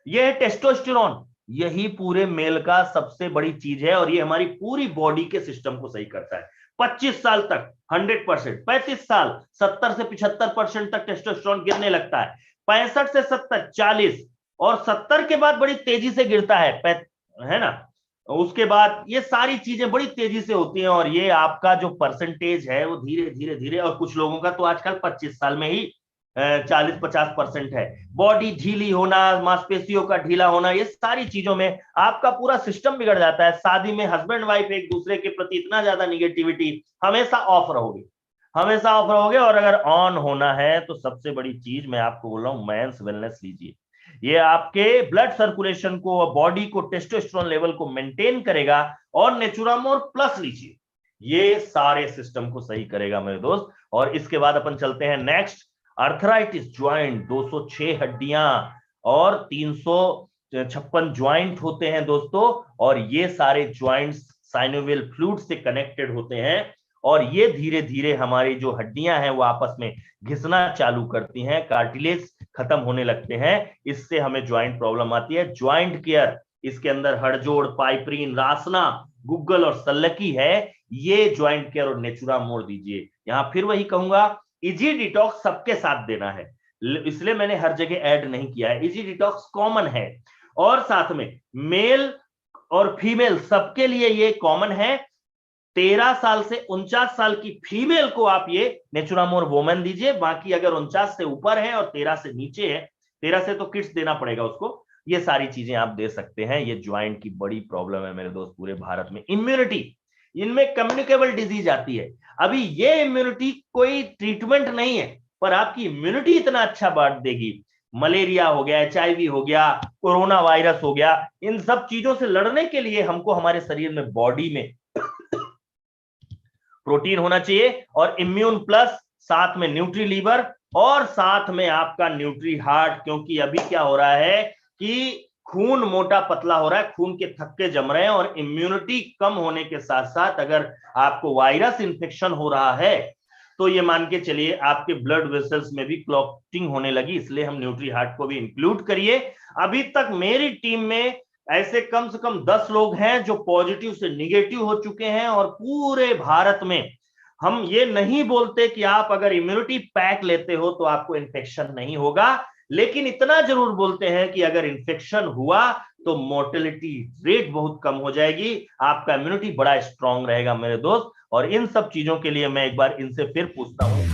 ये है टेस्टोस्टेरोन, यही पूरे मेल का सबसे बड़ी चीज है, और ये हमारी पूरी बॉडी के सिस्टम को सही करता है। 25 साल तक 100%, 35 साल 70 से 75% तक टेस्टोस्टेरोन गिरने लगता है, 65 से 70 40, और 70 के बाद बड़ी तेजी से गिरता है ना। उसके बाद ये सारी चीजें बड़ी तेजी से होती हैं, और ये आपका जो परसेंटेज है वो धीरे धीरे धीरे, और कुछ लोगों का तो आजकल 25 साल में ही 40-50% है। बॉडी ढीली होना, मांसपेशियों का ढीला होना, ये सारी चीजों में आपका पूरा सिस्टम बिगड़ जाता है। शादी में हस्बैंड वाइफ एक दूसरे के प्रति इतना ज्यादा निगेटिविटी, हमेशा ऑफ रहोगे, हमेशा ऑफ रहोगे। और अगर ऑन होना है तो सबसे बड़ी चीज मैं आपको बोल रहा हूं, मेंस वेलनेस लीजिए। ये आपके ब्लड सर्कुलेशन को, बॉडी को, टेस्टोस्टेरोन लेवल को मेंटेन करेगा। और नेचुरामोर प्लस लीजिए, ये सारे सिस्टम को सही करेगा मेरे दोस्त। और इसके बाद अपन चलते हैं नेक्स्ट, अर्थराइटिस ज्वाइंट। 206 हड्डियां और 356 ज्वाइंट होते हैं दोस्तों, और ये सारे ज्वाइंट्स साइनोवियल फ्लूइड से कनेक्टेड होते हैं। और ये धीरे धीरे हमारी जो हड्डियां हैं वो आपस में घिसना चालू करती हैं, कार्टिलेज खत्म होने लगते हैं, इससे हमें ज्वाइंट प्रॉब्लम आती है। ज्वाइंट केयर, इसके अंदर हड़जोड़, पाइपरीन, रासना, गुग्गल और सल्लकी है। ये ज्वाइंट केयर और नेचुरामोर दीजिए। यहां फिर वही कहूंगा, इजी डिटॉक्स सबके साथ देना है, इसलिए मैंने हर जगह ऐड नहीं किया है। इजी डिटॉक्स कॉमन है, और साथ में मेल और फीमेल सबके लिए ये कॉमन है। 13 साल से 49 साल की फीमेल को आप ये नेचुरामोर वोमेन दीजिए। बाकी अगर 49 से ऊपर है और 13 से नीचे है, 13 से तो किड्स देना पड़ेगा उसको, ये सारी चीजें आप दे सकते हैं। ये ज्वाइंट की बड़ी प्रॉब्लम है मेरे दोस्त पूरे भारत में। इम्यूनिटी, इनमें कम्युनिकेबल डिजीज आती है। अभी ये इम्यूनिटी कोई ट्रीटमेंट नहीं है, पर आपकी इम्यूनिटी इतना अच्छा बांट देगी। मलेरिया हो गया, HIV हो गया, कोरोना वायरस हो गया, इन सब चीजों से लड़ने के लिए हमको हमारे शरीर में, बॉडी में प्रोटीन होना चाहिए। और इम्यून प्लस, साथ में न्यूट्री लीवर, और साथ में आपका न्यूट्री हार्ट। क्योंकि अभी क्या हो रहा है कि खून मोटा पतला हो रहा है, खून के थक्के जम रहे हैं, और इम्यूनिटी कम होने के साथ साथ अगर आपको वायरस इंफेक्शन हो रहा है तो ये मान के चलिए आपके ब्लड वेसल्स में भी क्लॉटिंग होने लगी। इसलिए हम न्यूट्री हार्ट को भी इंक्लूड करिए। अभी तक मेरी टीम में ऐसे कम से कम 10 लोग हैं जो पॉजिटिव से निगेटिव हो चुके हैं। और पूरे भारत में हम ये नहीं बोलते कि आप अगर इम्यूनिटी पैक लेते हो तो आपको इन्फेक्शन नहीं होगा, लेकिन इतना जरूर बोलते हैं कि अगर इन्फेक्शन हुआ तो मोर्टेलिटी रेट बहुत कम हो जाएगी, आपका इम्यूनिटी बड़ा स्ट्रांग रहेगा मेरे दोस्त। और इन सब चीजों के लिए मैं एक बार इनसे फिर पूछता हूं,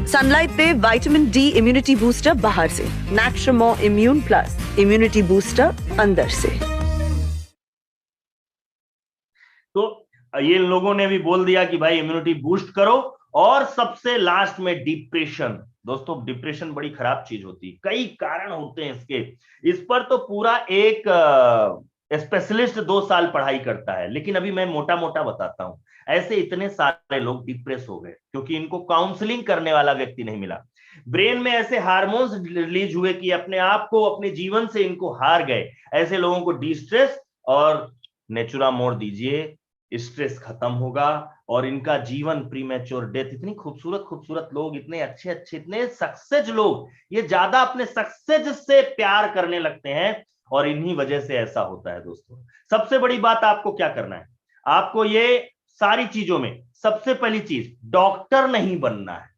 सनलाइट पे विटामिन डी इम्यूनिटी बूस्टर बाहर से, नेचुरामोर इम्यून प्लस इम्यूनिटी बूस्टर अंदर से। तो ये लोगों ने भी बोल दिया कि भाई इम्यूनिटी बूस्ट करो। और सबसे लास्ट में डिप्रेशन। दोस्तों डिप्रेशन बड़ी खराब चीज होती है, कई कारण होते हैं इसके। इस पर तो पूरा एक स्पेशलिस्ट 2 साल पढ़ाई करता है, लेकिन अभी मैं मोटा मोटा बताता हूं। ऐसे इतने सारे लोग डिप्रेस हो गए क्योंकि इनको काउंसलिंग करने वाला व्यक्ति नहीं मिला। ब्रेन में ऐसे हार्मोन्स रिलीज हुए कि अपने आप को, अपने जीवन से इनको हार गए। ऐसे लोगों को डिस्ट्रेस और नेचुरामोर दीजिए, स्ट्रेस खत्म होगा और इनका जीवन प्रीमैच्योर डेथ। इतनी खूबसूरत खूबसूरत लोग, इतने अच्छे अच्छे, इतने सक्सेस लोग, ये ज्यादा अपने सक्सेस से प्यार करने लगते हैं और इन्हीं वजह से ऐसा होता है। दोस्तों सबसे बड़ी बात आपको क्या करना है, आपको ये सारी चीजों में सबसे पहली चीज, डॉक्टर नहीं बनना है।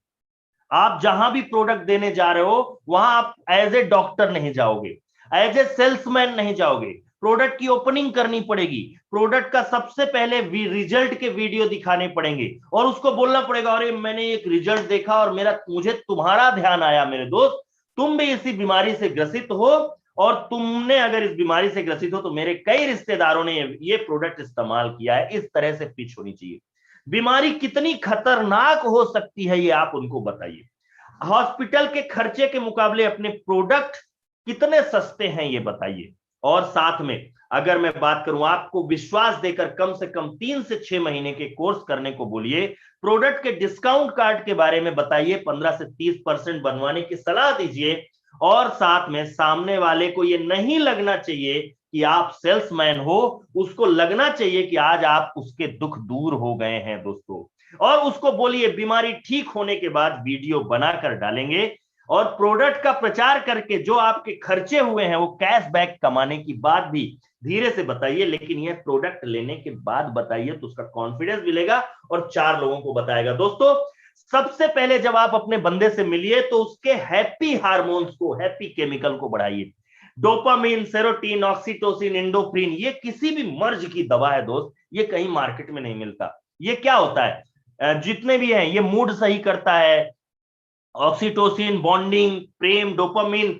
आप जहां भी प्रोडक्ट देने जा रहे हो वहां आप एज ए डॉक्टर नहीं जाओगे, एज ए सेल्समैन नहीं जाओगे। प्रोडक्ट की ओपनिंग करनी पड़ेगी, प्रोडक्ट का सबसे पहले रिजल्ट के वीडियो दिखाने पड़ेंगे और उसको बोलना पड़ेगा, अरे मैंने एक रिजल्ट देखा और मुझे तुम्हारा ध्यान आया मेरे दोस्त, तुम भी इसी बीमारी से ग्रसित हो और तुमने अगर इस बीमारी से ग्रसित हो तो मेरे कई रिश्तेदारों ने ये प्रोडक्ट इस्तेमाल किया है। इस तरह से पिच होनी चाहिए। बीमारी कितनी खतरनाक हो सकती है ये आप उनको बताइए। हॉस्पिटल के खर्चे के मुकाबले अपने प्रोडक्ट कितने सस्ते हैं ये बताइए। और साथ में अगर मैं बात करूं, आपको विश्वास देकर कम से कम 3 से 6 महीने के कोर्स करने को बोलिए। प्रोडक्ट के डिस्काउंट कार्ड के बारे में बताइए, 15 से 30% बनवाने की सलाह दीजिए। और साथ में सामने वाले को ये नहीं लगना चाहिए कि आप सेल्समैन हो, उसको लगना चाहिए कि आज आप उसके दुख दूर हो गए हैं दोस्तों। और उसको बोलिए बीमारी ठीक होने के बाद वीडियो बनाकर डालेंगे और प्रोडक्ट का प्रचार करके जो आपके खर्चे हुए हैं वो कैशबैक कमाने की बात भी धीरे से बताइए, लेकिन यह प्रोडक्ट लेने के बाद बताइए तो उसका कॉन्फिडेंस मिलेगा और 4 लोगों को बताएगा। दोस्तों सबसे पहले जब आप अपने बंदे से मिलिए तो उसके हैप्पी हार्मोन्स को, हैप्पी केमिकल को बढ़ाइए। डोपामिन, सेरोटोनिन, ऑक्सीटोसिन, एंडोफ्रिन, ये किसी भी मर्ज की दवा है दोस्त, ये कहीं मार्केट में नहीं मिलता। ये क्या होता है, जितने भी हैं ये मूड सही करता है, ऑक्सीटोसिन, बॉन्डिंग, प्रेम, डोपामिन,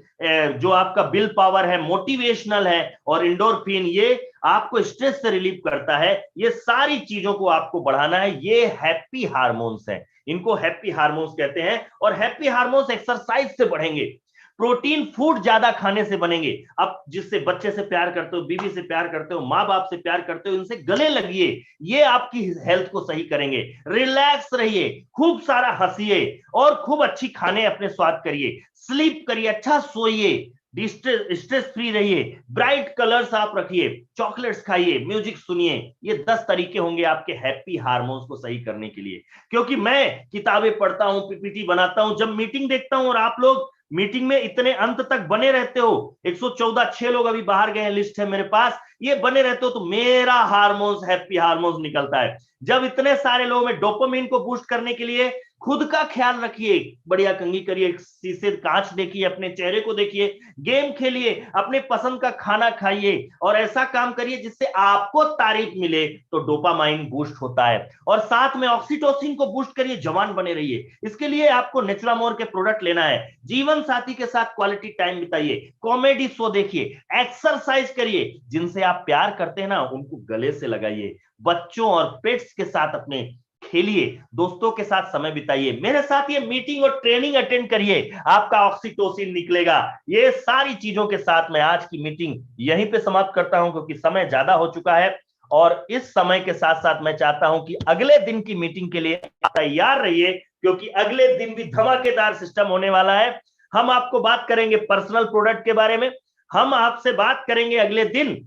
जो आपका विल पावर है, मोटिवेशनल है, और इंडोर्फिन, ये आपको स्ट्रेस से रिलीव करता है। ये सारी चीजों को आपको बढ़ाना है। ये हैप्पी हार्मोन्स हैं, इनको हैप्पी हार्मोन्स कहते हैं। और हैप्पी हार्मोन्स एक्सरसाइज से बढ़ेंगे, प्रोटीन फूड ज्यादा खाने से बनेंगे। अब जिससे बच्चे से प्यार करते हो, बीवी से प्यार करते हो, माँ बाप से प्यार करते हो, इनसे गले लगिए, ये आपकी हेल्थ को सही करेंगे। रिलैक्स रहिए, खूब सारा हंसिए और खूब अच्छी खाने अपने स्वाद करिए, स्लीप करिए, अच्छा सोइए, स्ट्रेस फ्री रहिए, ब्राइट कलर्स आप रखिए, चॉकलेट्स खाइए, म्यूजिक सुनिए। ये 10 तरीके होंगे आपके हैप्पी हार्मोन्स को सही करने के लिए। क्योंकि मैं किताबें पढ़ता हूं, पीपीटी बनाता हूं, जब मीटिंग देखता हूं और आप लोग मीटिंग में इतने अंत तक बने रहते हो, 114, 6 लोग अभी बाहर गए हैं, लिस्ट है मेरे पास, ये बने रहते हो, तो मेरा हार्मोन्स, हैप्पी हार्मोन्स निकलता है। जब इतने सारे लोगों में डोपामिन को बूस्ट करने के लिए खुद का ख्याल रखिए, बढ़िया कंघी करिए, शीशे कांच देखिए, अपने चेहरे को देखिए, गेम खेलिए, अपने पसंद का खाना खाइए और ऐसा काम करिए जिससे आपको तारीफ मिले, तो डोपामाइन बूस्ट होता है। और साथ में ऑक्सीटोसिन को बूस्ट करिए, जवान बने रहिए। इसके लिए आपको नेचुरामोर के प्रोडक्ट लेना है। जीवन साथी के साथ क्वालिटी टाइम बिताइए, कॉमेडी शो देखिए, एक्सरसाइज करिए, जिनसे आप प्यार करते हैं ना उनको गले से लगाइए, बच्चों और पेट्स के साथ अपने खेलिए, दोस्तों के साथ समय बिताइए, मेरे साथ ये मीटिंग और ट्रेनिंग अटेंड करिए, आपका ऑक्सीटोसिन निकलेगा। ये सारी चीजों के साथ मैं आज की मीटिंग यहीं पे समाप्त करता हूं, क्योंकि समय ज्यादा हो चुका है। और इस समय के साथ साथ मैं चाहता हूं कि अगले दिन की मीटिंग के लिए तैयार रहिए, क्योंकि अगले दिन भी धमाकेदार सिस्टम होने वाला है। हम आपको बात करेंगे पर्सनल प्रोडक्ट के बारे में, हम आपसे बात करेंगे अगले दिन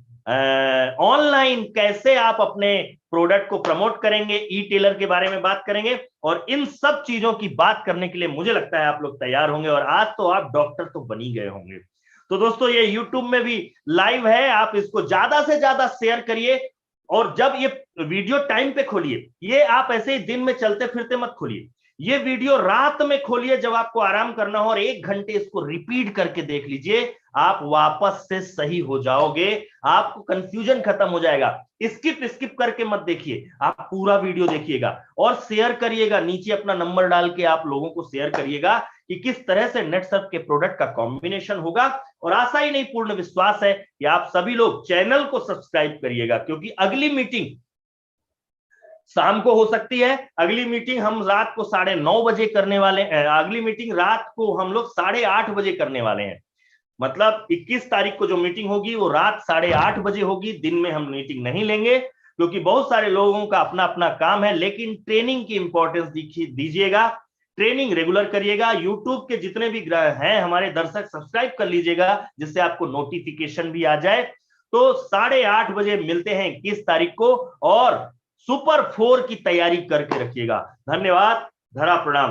ऑनलाइन कैसे आप अपने प्रोडक्ट को प्रमोट करेंगे, ई टेलर के बारे में बात करेंगे। और इन सब चीजों की बात करने के लिए मुझे लगता है आप लोग तैयार होंगे, और आज तो आप डॉक्टर तो बन ही गए होंगे। तो दोस्तों, ये YouTube में भी लाइव है, आप इसको ज्यादा से ज्यादा शेयर करिए। और जब ये वीडियो टाइम पे खोलिए, ये आप ऐसे ही दिन में चलते फिरते मत खोलिए, ये वीडियो रात में खोलिए जब आपको आराम करना हो, और 1 घंटे इसको रिपीट करके देख लीजिए, आप वापस से सही हो जाओगे, आपको कंफ्यूजन खत्म हो जाएगा। स्किप करके मत देखिए, आप पूरा वीडियो देखिएगा और शेयर करिएगा, नीचे अपना नंबर डाल के आप लोगों को शेयर करिएगा कि किस तरह से नेटसर्फ के प्रोडक्ट का कॉम्बिनेशन होगा। और आशा ही नहीं, पूर्ण विश्वास है कि आप सभी लोग चैनल को सब्सक्राइब करिएगा, क्योंकि अगली मीटिंग शाम को हो सकती है, अगली मीटिंग हम रात को 9:30 बजे करने वाले हैं, अगली मीटिंग रात को हम लोग 8:30 बजे करने वाले हैं। मतलब 21 तारीख को जो मीटिंग होगी वो रात 8:30 बजे होगी, दिन में हम मीटिंग नहीं लेंगे, क्योंकि बहुत सारे लोगों का अपना अपना काम है। लेकिन ट्रेनिंग की इंपॉर्टेंस दीजिएगा, ट्रेनिंग रेगुलर करिएगा। यूट्यूब के जितने भी हैं हमारे दर्शक, सब्सक्राइब कर लीजिएगा, जिससे आपको नोटिफिकेशन भी आ जाए। तो 8:30 बजे मिलते हैं 21 तारीख को, और सुपर 4 की तैयारी करके रखिएगा। धन्यवाद, धरा प्रणाम।